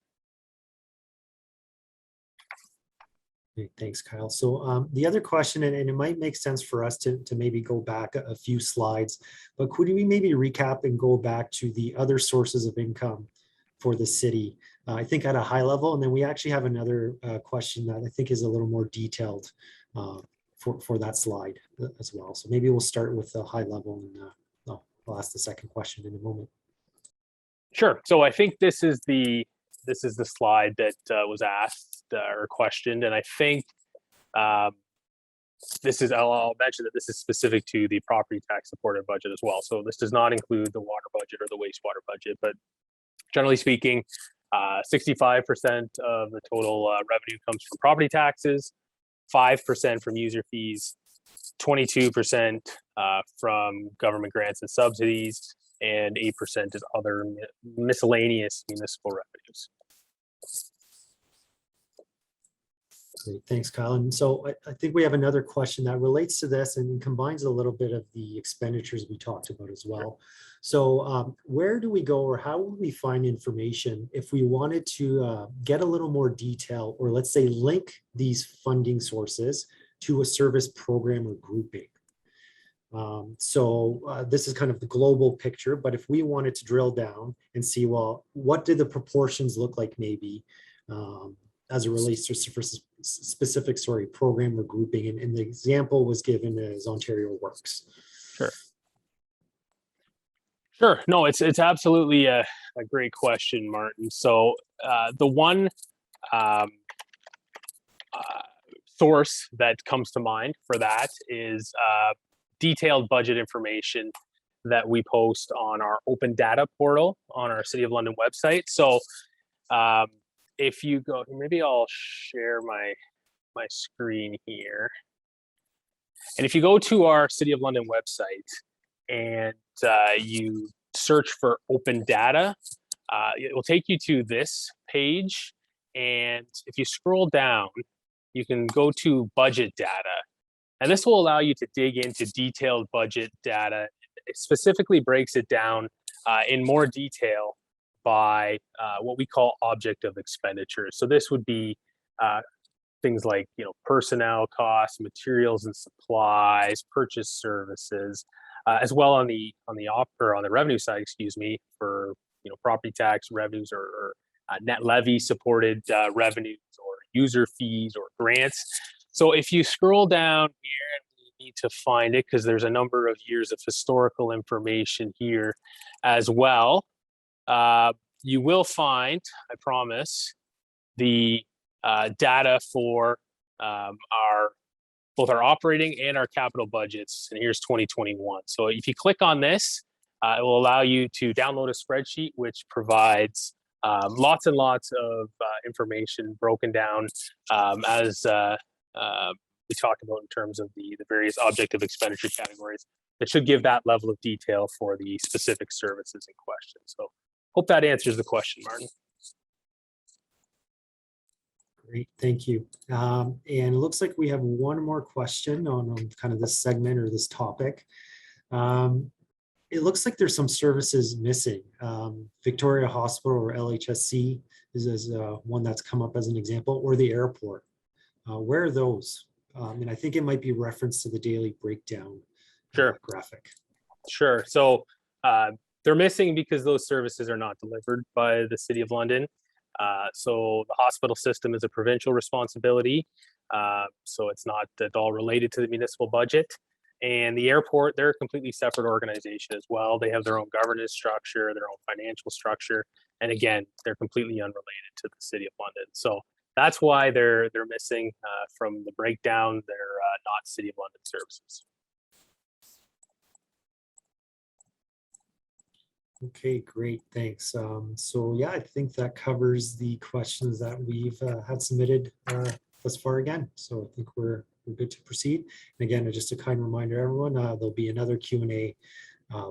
S1: Great, thanks, Kyle. So the other question, and it might make sense for us to maybe go back a few slides, but could we maybe recap and go back to the other sources of income for the city, I think at a high level, and then we actually have another question that I think is a little more detailed for that slide as well. So maybe we'll start with the high level, and I'll ask the second question in a moment.
S2: Sure. So I think this is the slide that was asked or questioned, and I think I'll mention that this is specific to the property tax supported budget as well. So this does not include the water budget or the wastewater budget, but generally speaking, 65% of the total revenue comes from property taxes, 5% from user fees, 22% from government grants and subsidies, and 8% is other miscellaneous municipal revenues.
S1: Great, thanks, Kyle. And so I think we have another question that relates to this and combines a little bit of the expenditures we talked about as well. So where do we go, or how would we find information if we wanted to get a little more detail, or let's say link these funding sources to a service program or grouping? This is kind of the global picture, but if we wanted to drill down and see, well, what did the proportions look like maybe as it relates to specific, program or grouping, and the example was given as Ontario Works.
S2: Sure. No, it's absolutely a great question, Martin. So the one source that comes to mind for that is detailed budget information that we post on our open data portal on our City of London website. So if you go, maybe I'll share my screen here. And if you go to our City of London website and you search for open data, it will take you to this page. And if you scroll down, you can go to budget data. And this will allow you to dig into detailed budget data. It specifically breaks it down in more detail by what we call object of expenditures. So this would be things like, personnel costs, materials and supplies, purchase services, as well on the revenue side, for property tax revenues or net levy supported revenues or user fees or grants. So if you scroll down here, you need to find it because there's a number of years of historical information here as well. You will find, I promise, the data for both our operating and our capital budgets. And here's 2021. So if you click on this, it will allow you to download a spreadsheet which provides lots and lots of information broken down as we talked about in terms of the various object of expenditure categories that should give that level of detail for the specific services in question. So hope that answers the question, Martin.
S1: Great, thank you. And it looks like we have one more question on kind of this segment or this topic. It looks like there's some services missing. Victoria Hospital or LHSC is one that's come up as an example, or the airport. Where are those? And I think it might be reference to the daily breakdown graphic.
S2: Sure. So they're missing because those services are not delivered by the City of London. So the hospital system is a provincial responsibility. So it's not at all related to the municipal budget. And the airport, they're a completely separate organization as well. They have their own governance structure, their own financial structure. And again, they're completely unrelated to the City of London. So that's why they're missing from the breakdown. They're not City of London services.
S1: Okay, great, thanks. So yeah, I think that covers the questions that we've had submitted thus far again. So I think we're good to proceed. And again, just a kind reminder, everyone, there'll be another Q&A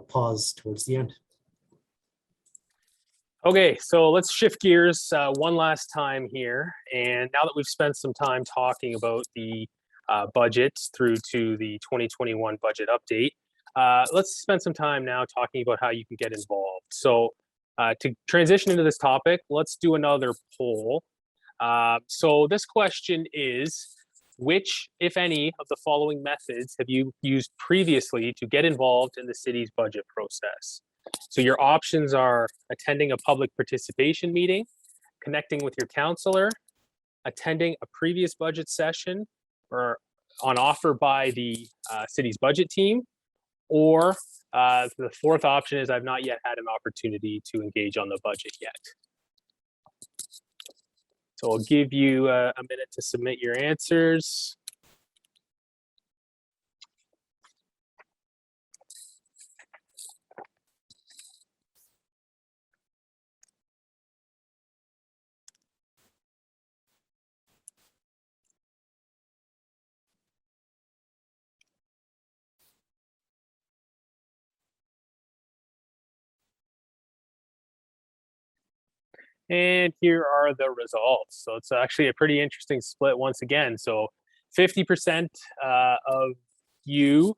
S1: pause towards the end.
S2: Okay, so let's shift gears one last time here. And now that we've spent some time talking about the budget through to the 2021 budget update, let's spend some time now talking about how you can get involved. So to transition into this topic, let's do another poll. So this question is, which, if any, of the following methods have you used previously to get involved in the city's budget process? So your options are attending a public participation meeting, connecting with your counselor, attending a previous budget session or on offer by the city's budget team, or the fourth option is I've not yet had an opportunity to engage on the budget yet. So I'll give you a minute to submit your answers. And here are the results. So it's actually a pretty interesting split once again. So 50% of you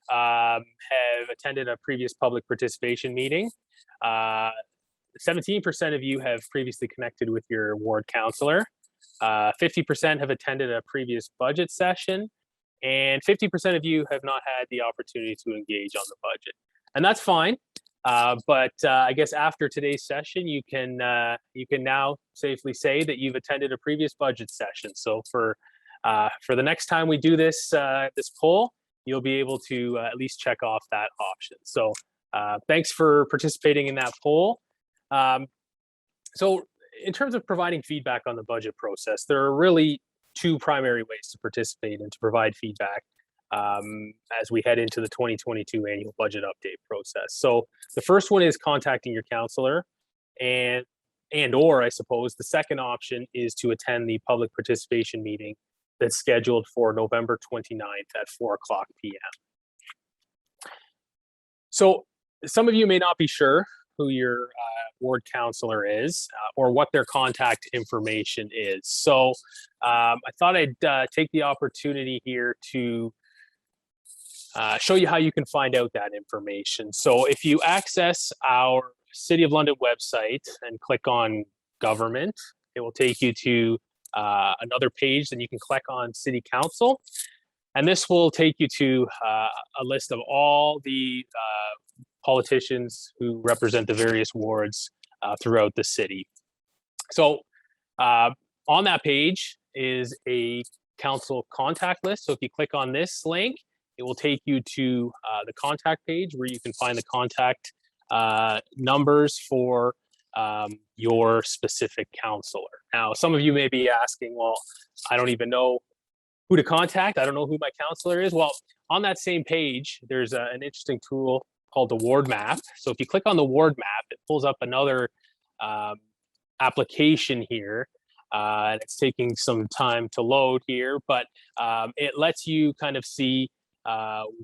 S2: have attended a previous public participation meeting. 17% of you have previously connected with your ward councillor. 50% have attended a previous budget session, and 50% of you have not had the opportunity to engage on the budget. And that's fine. But I guess after today's session, you can now safely say that you've attended a previous budget session. So for the next time we do this this poll, you'll be able to at least check off that option. So thanks for participating in that poll. So in terms of providing feedback on the budget process, there are really two primary ways to participate and to provide feedback as we head into the 2022 annual budget update process. So the first one is contacting your counselor, and or I suppose the second option is to attend the public participation meeting that's scheduled for November 29th at 4:00 p.m. So some of you may not be sure who your ward counselor is or what their contact information is. So I thought I'd take the opportunity here to show you how you can find out that information. So if you access our City of London website and click on government, it will take you to another page. Then you can click on City Council, and this will take you to a list of all the politicians who represent the various wards throughout the city. So on that page is a council contact list. So if you click on this link, it will take you to the contact page where you can find the contact numbers for your specific counselor. Now, some of you may be asking, well, I don't even know who to contact. I don't know who my counselor is. Well, on that same page, there's an interesting tool called the ward map. So if you click on the ward map, it pulls up another application here. And it's taking some time to load here, but it lets you kind of see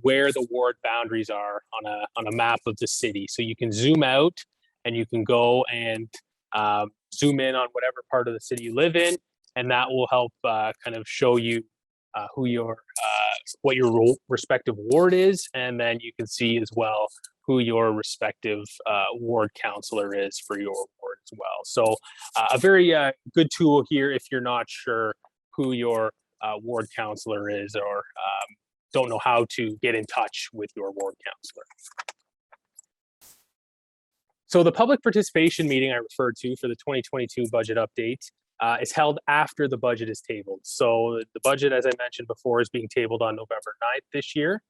S2: where the ward boundaries are on a map of the city. So you can zoom out and you can go and zoom in on whatever part of the city you live in, and that will help kind of show you who your what your respective ward is, and then you can see as well who your respective ward counselor is for your ward as well. So a very good tool here if you're not sure who your ward counselor is or don't know how to get in touch with your ward counselor. So the public participation meeting I referred to for the 2022 budget update is held after the budget is tabled. So the budget, as I mentioned before, is being tabled on November 9th this year.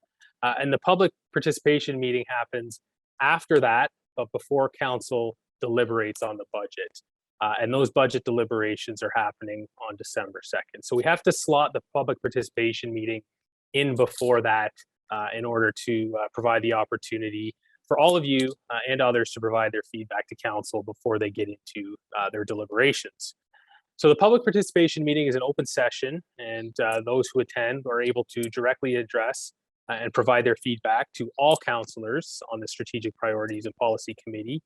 S2: And the public participation meeting happens after that, but before council deliberates on the budget. And those budget deliberations are happening on December 2nd. So we have to slot the public participation meeting in before that in order to provide the opportunity for all of you and others to provide their feedback to council before they get into their deliberations. So the public participation meeting is an open session, and those who attend are able to directly address and provide their feedback to all councillors on the Strategic Priorities and Policy Committee.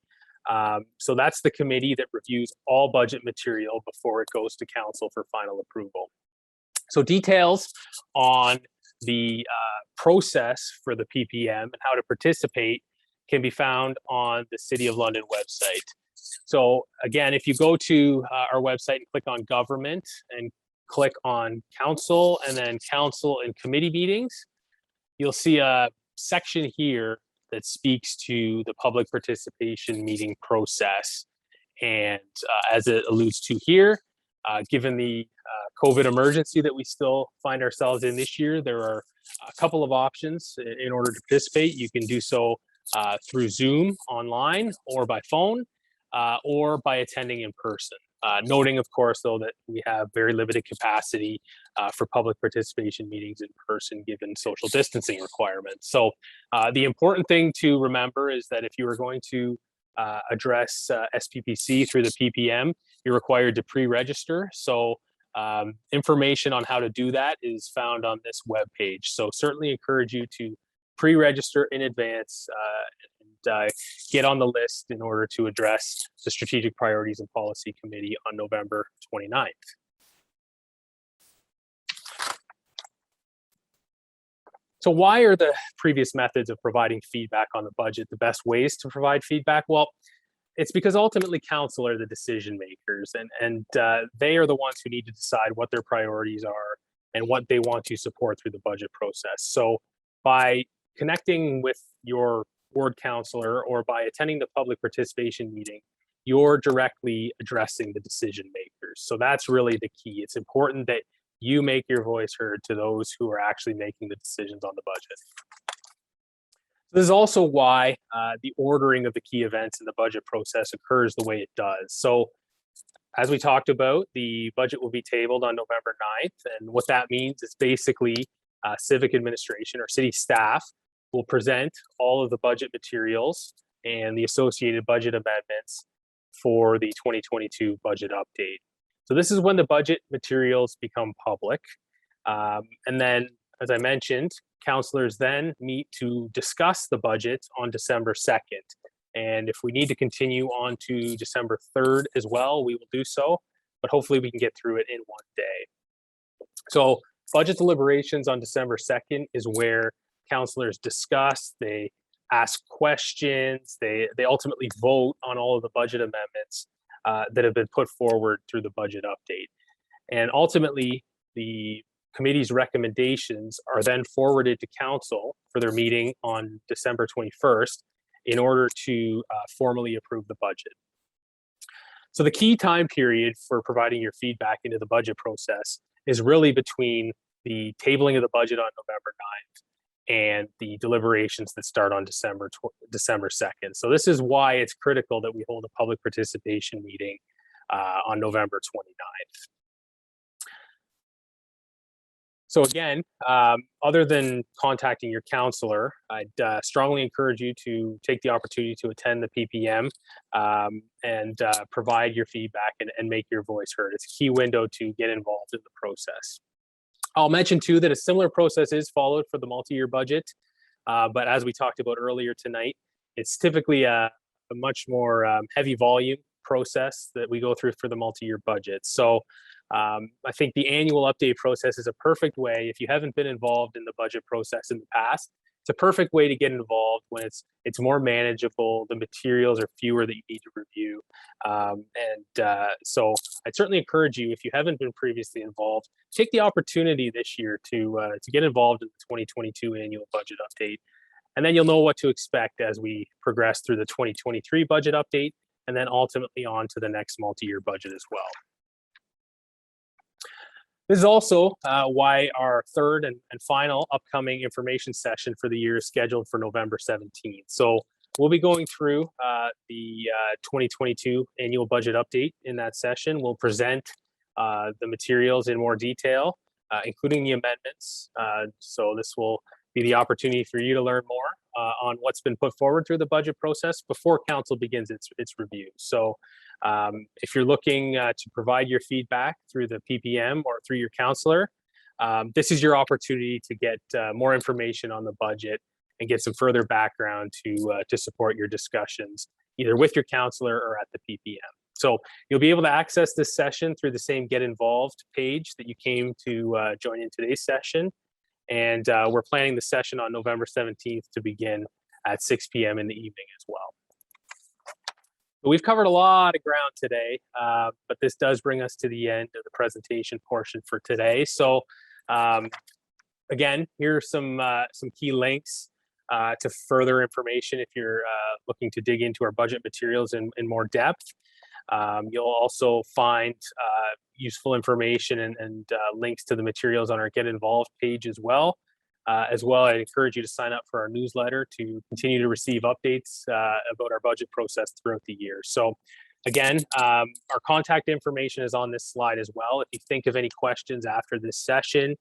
S2: So that's the committee that reviews all budget material before it goes to council for final approval. So details on the process for the PPM and how to participate can be found on the City of London website. So again, if you go to our website and click on government and click on council and then council and committee meetings, you'll see a section here that speaks to the public participation meeting process. And as it alludes to here, given the COVID emergency that we still find ourselves in this year, there are a couple of options in order to participate. You can do so through Zoom online or by phone or by attending in person. Noting, of course, though, that we have very limited capacity for public participation meetings in person given social distancing requirements. So the important thing to remember is that if you are going to address SPPC through the PPM, you're required to pre-register. So information on how to do that is found on this webpage. So certainly encourage you to pre-register in advance and get on the list in order to address the Strategic Priorities and Policy Committee on November 29th. So why are the previous methods of providing feedback on the budget the best ways to provide feedback? Well, it's because ultimately council are the decision makers, and they are the ones who need to decide what their priorities are and what they want to support through the budget process. So by connecting with your ward councillor or by attending the public participation meeting, you're directly addressing the decision makers. So that's really the key. It's important that you make your voice heard to those who are actually making the decisions on the budget. This is also why the ordering of the key events in the budget process occurs the way it does. So as we talked about, the budget will be tabled on November 9th. And what that means is basically civic administration or city staff will present all of the budget materials and the associated budget amendments for the 2022 budget update. So this is when the budget materials become public. And then, as I mentioned, councillors then meet to discuss the budget on December 2nd. And if we need to continue on to December 3rd as well, we will do so, but hopefully we can get through it in one day. So budget deliberations on December 2nd is where councillors discuss, they ask questions, they ultimately vote on all of the budget amendments that have been put forward through the budget update. And ultimately, the committee's recommendations are then forwarded to council for their meeting on December 21st in order to formally approve the budget. So the key time period for providing your feedback into the budget process is really between the tabling of the budget on November 9th and the deliberations that start on December 2nd. So this is why it's critical that we hold a public participation meeting on November 29th. So again, other than contacting your counselor, I'd strongly encourage you to take the opportunity to attend the PPM and provide your feedback and make your voice heard. It's a key window to get involved in the process. I'll mention too that a similar process is followed for the multi-year budget, but as we talked about earlier tonight, it's typically a much more heavy volume process that we go through for the multi-year budget. So I think the annual update process is a perfect way, if you haven't been involved in the budget process in the past, it's a perfect way to get involved when it's more manageable, the materials are fewer that you need to review. So I'd certainly encourage you, if you haven't been previously involved, take the opportunity this year to get involved in the 2022 annual budget update. And then you'll know what to expect as we progress through the 2023 budget update and then ultimately on to the next multi-year budget as well. This is also why our third and final upcoming information session for the year is scheduled for November 17th. So we'll be going through the 2022 annual budget update in that session. We'll present the materials in more detail, including the amendments. So this will be the opportunity for you to learn more on what's been put forward through the budget process before council begins its review. So if you're looking to provide your feedback through the PPM or through your counselor, this is your opportunity to get more information on the budget and get some further background to support your discussions, either with your counselor or at the PPM. So you'll be able to access this session through the same Get Involved page that you came to join in today's session. And we're planning the session on November 17th to begin at 6 p.m. in the evening as well. We've covered a lot of ground today, but this does bring us to the end of the presentation portion for today. So again, here are some key links to further information if you're looking to dig into our budget materials in more depth. You'll also find useful information and links to the materials on our Get Involved page as well. I encourage you to sign up for our newsletter to continue to receive updates about our budget process throughout the year. So again, our contact information is on this slide as well. If you think of any questions after this session,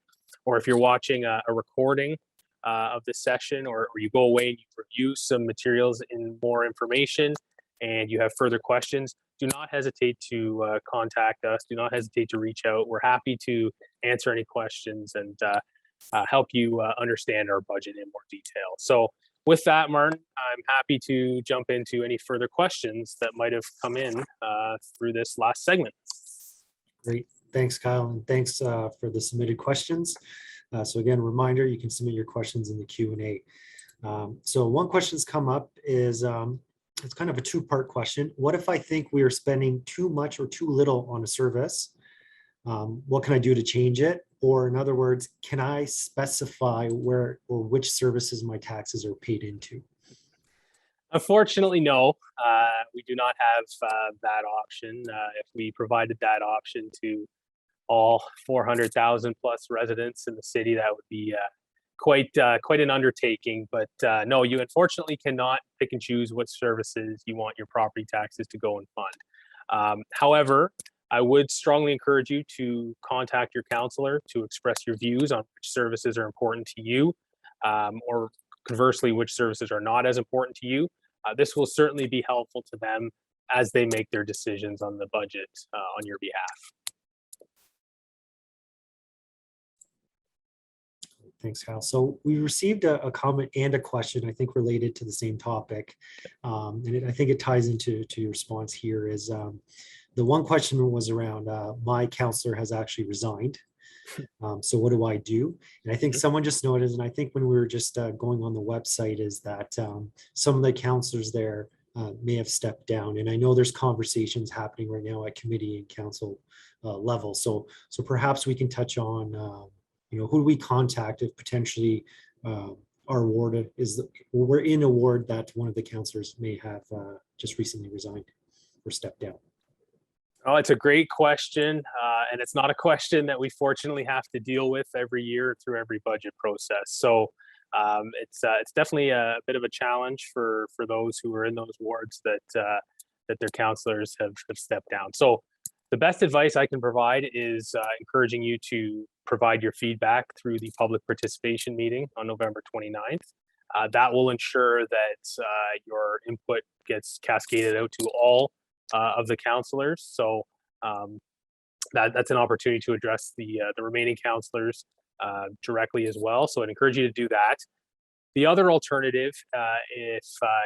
S2: or if you're watching a recording of this session, or you go away and you review some materials in more information and you have further questions, do not hesitate to contact us. Do not hesitate to reach out. We're happy to answer any questions and help you understand our budget in more detail. So with that, Martin, I'm happy to jump into any further questions that might have come in through this last segment.
S1: Great. Thanks, Kyle, and thanks for the submitted questions. So again, reminder, you can submit your questions in the Q&A. So one question's come up is, it's kind of a two-part question. What if I think we are spending too much or too little on a service? What can I do to change it? Or in other words, can I specify where or which services my taxes are paid into?
S2: Unfortunately, no, we do not have that option. If we provided that option to all 400,000 plus residents in the city, that would be quite an undertaking. But no, you unfortunately cannot pick and choose what services you want your property taxes to go and fund. However, I would strongly encourage you to contact your counselor to express your views on which services are important to you, or conversely, which services are not as important to you. This will certainly be helpful to them as they make their decisions on the budget on your behalf.
S1: Thanks, Kyle. So we received a comment and a question, I think, related to the same topic. And I think it ties into your response here is the one question was around my counselor has actually resigned. So what do I do? And I think someone just noted, and I think when we were just going on the website, is that some of the counselors there may have stepped down. And I know there's conversations happening right now at committee and council level. So perhaps we can touch on who do we contact if potentially our ward we're in a ward that one of the counselors may have just recently resigned or stepped down.
S2: Oh, it's a great question, and it's not a question that we fortunately have to deal with every year through every budget process. So it's definitely a bit of a challenge for those who are in those wards that their counselors have stepped down. So the best advice I can provide is encouraging you to provide your feedback through the public participation meeting on November 29th. That will ensure that your input gets cascaded out to all of the counselors. So that's an opportunity to address the remaining counselors directly as well. So I'd encourage you to do that. The other alternative, if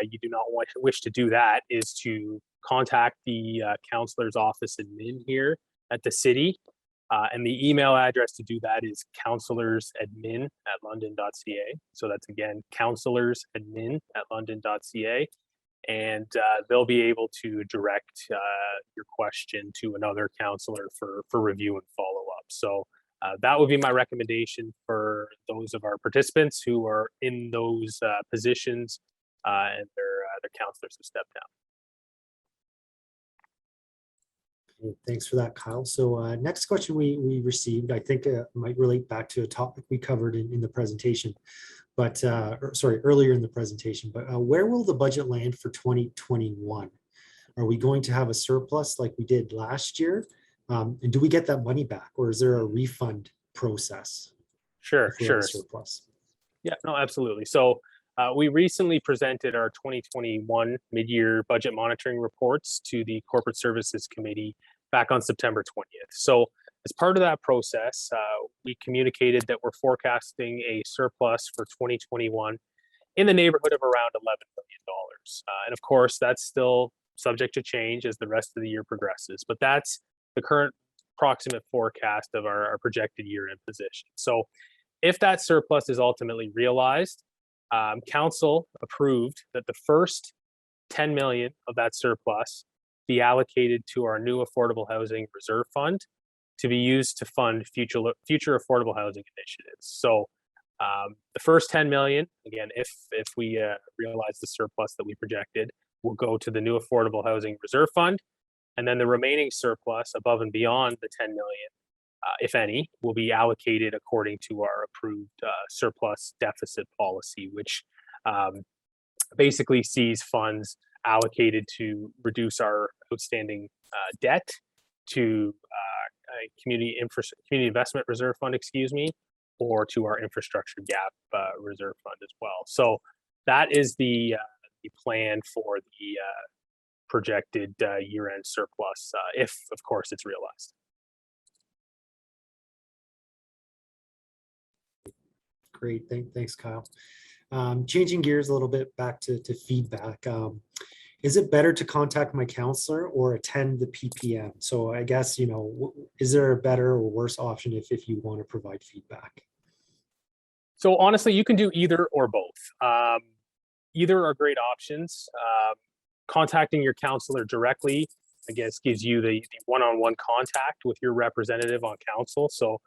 S2: you do not wish to do that, is to contact the counselor's office admin here at the city. And the email address to do that is counselorsadmin@london.ca. So that's again, counselorsadmin@london.ca. And they'll be able to direct your question to another counselor for review and follow-up. So that would be my recommendation for those of our participants who are in those positions and their counselors have stepped down.
S1: Thanks for that, Kyle. So next question we received, I think might relate back to a topic we covered in the presentation, but earlier in the presentation, but where will the budget land for 2021? Are we going to have a surplus like we did last year? And do we get that money back, or is there a refund process?
S2: Sure.
S1: Surplus?
S2: Yeah, no, absolutely. So we recently presented our 2021 mid-year budget monitoring reports to the Corporate Services Committee back on September 20th. So as part of that process, we communicated that we're forecasting a surplus for 2021 in the neighborhood of around $11 million. And of course, that's still subject to change as the rest of the year progresses, but that's the current approximate forecast of our projected year-end position. So if that surplus is ultimately realized, Council approved that the first 10 million of that surplus be allocated to our new Affordable Housing Reserve Fund to be used to fund future affordable housing initiatives. So the first 10 million, again, if we realize the surplus that we projected, will go to the new Affordable Housing Reserve Fund, and then the remaining surplus above and beyond the 10 million, if any, will be allocated according to our approved surplus deficit policy, which basically sees funds allocated to reduce our outstanding debt, to community investment reserve fund, or to our infrastructure gap reserve fund as well. So that is the plan for the projected year-end surplus, if of course it's realized.
S1: Great, thanks, Kyle. Changing gears a little bit back to feedback. Is it better to contact my counselor or attend the PPM? So I guess, is there a better or worse option if you want to provide feedback?
S2: So honestly, you can do either or both. Either are great options. Contacting your counselor directly, I guess, gives you the one-on-one contact with your representative on council. So,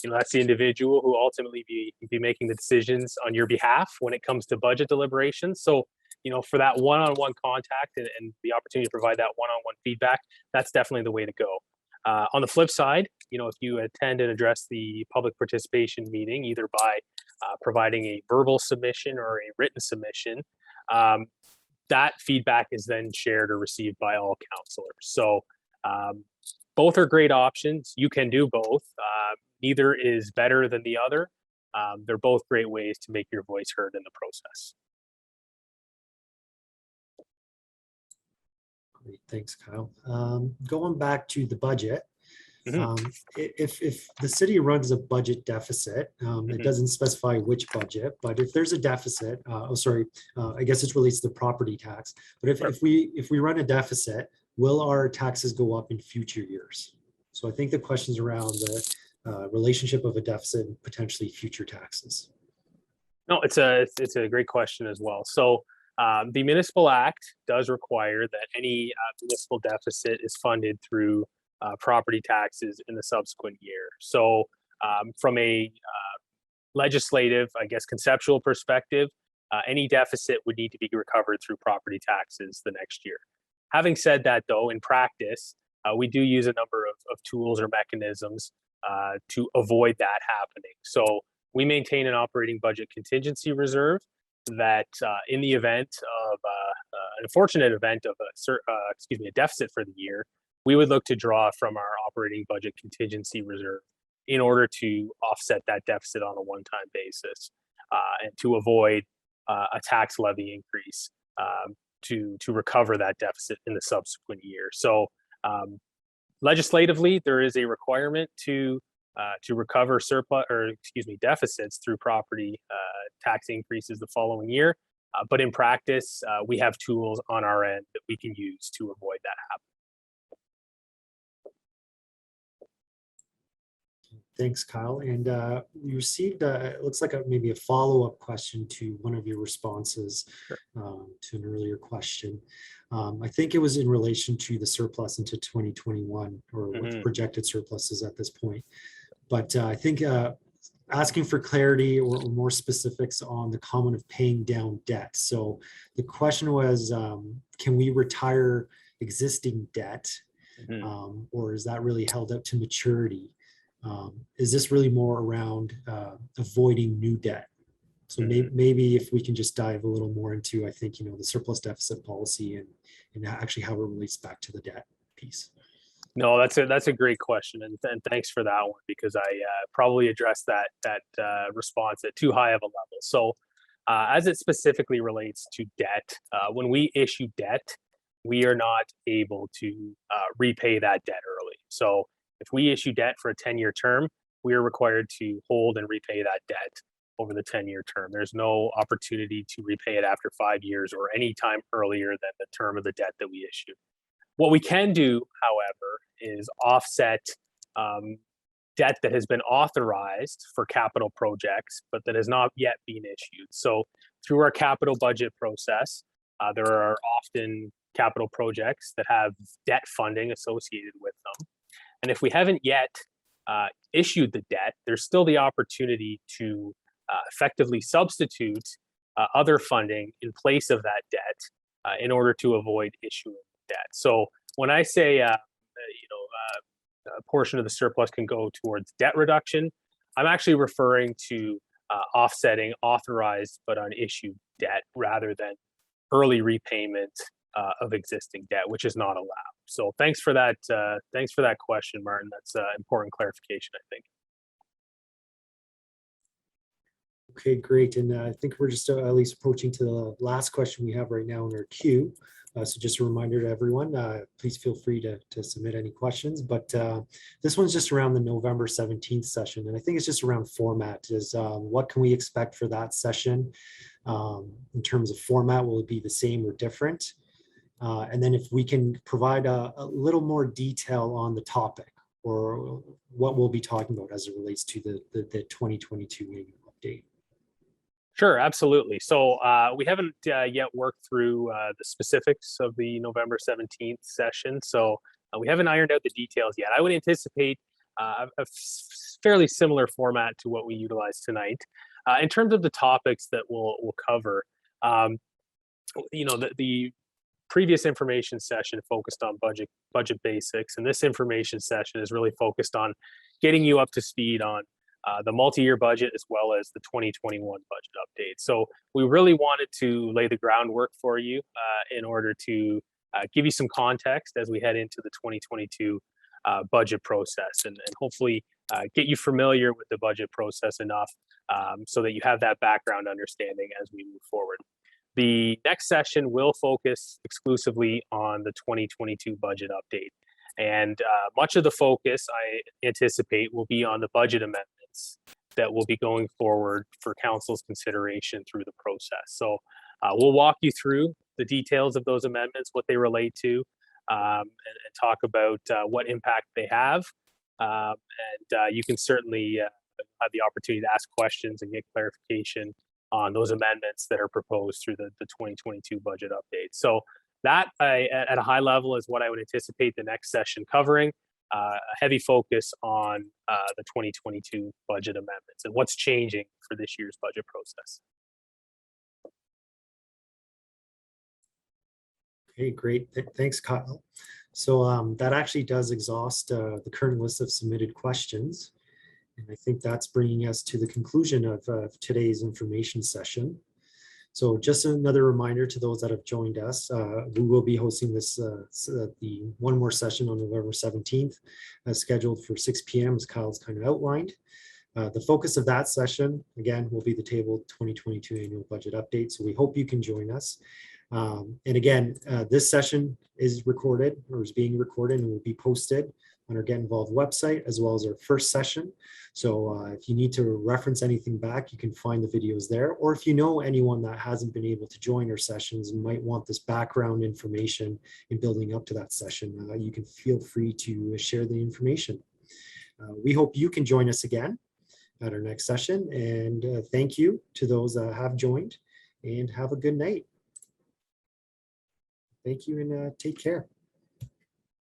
S2: that's the individual who ultimately be making the decisions on your behalf when it comes to budget deliberations. So, for that one-on-one contact and the opportunity to provide that one-on-one feedback, that's definitely the way to go. On the flip side, if you attend and address the public participation meeting, either by providing a verbal submission or a written submission, that feedback is then shared or received by all counselors. So both are great options. You can do both. Neither is better than the other. They're both great ways to make your voice heard in the process.
S1: Great, thanks, Kyle. Going back to the budget, if the city runs a budget deficit, it doesn't specify which budget, but if there's a deficit, I guess it relates to the property tax. But if we run a deficit, will our taxes go up in future years? So I think the question's around the relationship of a deficit and potentially future taxes.
S2: No, it's a great question as well. So the Municipal Act does require that any municipal deficit is funded through property taxes in the subsequent year. So from a legislative, I guess, conceptual perspective, any deficit would need to be recovered through property taxes the next year. Having said that, though, in practice, we do use a number of tools or mechanisms to avoid that happening. So we maintain an operating budget contingency reserve that in the event of an unfortunate event of a deficit for the year, we would look to draw from our operating budget contingency reserve in order to offset that deficit on a one-time basis and to avoid a tax levy increase to recover that deficit in the subsequent year. So legislatively, there is a requirement to recover deficits through property tax increases the following year. But in practice, we have tools on our end that we can use to avoid that happening.
S1: Thanks, Kyle. And we received, it looks like maybe a follow-up question to one of your responses to an earlier question. I think it was in relation to the surplus into 2021 or what the projected surplus is at this point. But I think asking for clarity or more specifics on the comment of paying down debt. So the question was, can we retire existing debt or is that really held up to maturity? Is this really more around avoiding new debt? So maybe if we can just dive a little more into, I think, the surplus deficit policy and actually how it relates back to the debt piece.
S2: No, that's a great question, and thanks for that one, because I probably addressed that response at too high of a level. So as it specifically relates to debt, when we issue debt, we are not able to repay that debt early. So if we issue debt for a 10-year term, we are required to hold and repay that debt over the 10-year term. There's no opportunity to repay it after 5 years or any time earlier than the term of the debt that we issue. What we can do, however, is offset debt that has been authorized for capital projects, but that has not yet been issued. So through our capital budget process, there are often capital projects that have debt funding associated with them. And if we haven't yet issued the debt, there's still the opportunity to effectively substitute other funding in place of that debt in order to avoid issuing debt. So when I say a portion of the surplus can go towards debt reduction, I'm actually referring to offsetting authorized but unissued debt rather than early repayment of existing debt, which is not allowed. So thanks for that question, Martin. That's important clarification, I think. Okay, great. And I think we're just at least approaching to the last question we have right now in our queue.
S1: So just a reminder to everyone, please feel free to submit any questions. But this one's just around the November 17th session. And I think it's just around format is what can we expect for that session in terms of format? Will it be the same or different? And then if we can provide a little more detail on the topic or what we'll be talking about as it relates to the 2022 annual update.
S2: Sure, absolutely. So we haven't yet worked through the specifics of the November 17th session. So we haven't ironed out the details yet. I would anticipate a fairly similar format to what we utilized tonight. In terms of the topics that we'll cover, the previous information session focused on budget basics, and this information session is really focused on getting you up to speed on the multi-year budget as well as the 2021 budget update. So we really wanted to lay the groundwork for you in order to give you some context as we head into the 2022 budget process and hopefully get you familiar with the budget process enough so that you have that background understanding as we move forward. The next session will focus exclusively on the 2022 budget update. And much of the focus, I anticipate, will be on the budget amendments that will be going forward for council's consideration through the process. So we'll walk you through the details of those amendments, what they relate to, and talk about what impact they have. And you can certainly have the opportunity to ask questions and get clarification on those amendments that are proposed through the 2022 budget update. So that at a high level is what I would anticipate the next session covering, a heavy focus on the 2022 budget amendments and what's changing for this year's budget process.
S1: Okay, great. Thanks, Kyle. So that actually does exhaust the current list of submitted questions. And I think that's bringing us to the conclusion of today's information session. So just another reminder to those that have joined us, we will be hosting this, the one more session on November 17th, scheduled for 6 p.m. as Kyle's kind of outlined. The focus of that session, again, will be the table 2022 annual budget update. So we hope you can join us. And again, this session is recorded or is being recorded and will be posted on our Get Involved website, as well as our first session. So if you need to reference anything back, you can find the videos there. Or if you know anyone that hasn't been able to join our sessions and might want this background information in building up to that session, you can feel free to share the information. We hope you can join us again at our next session. And thank you to those that have joined, and have a good night. Thank you, and take care.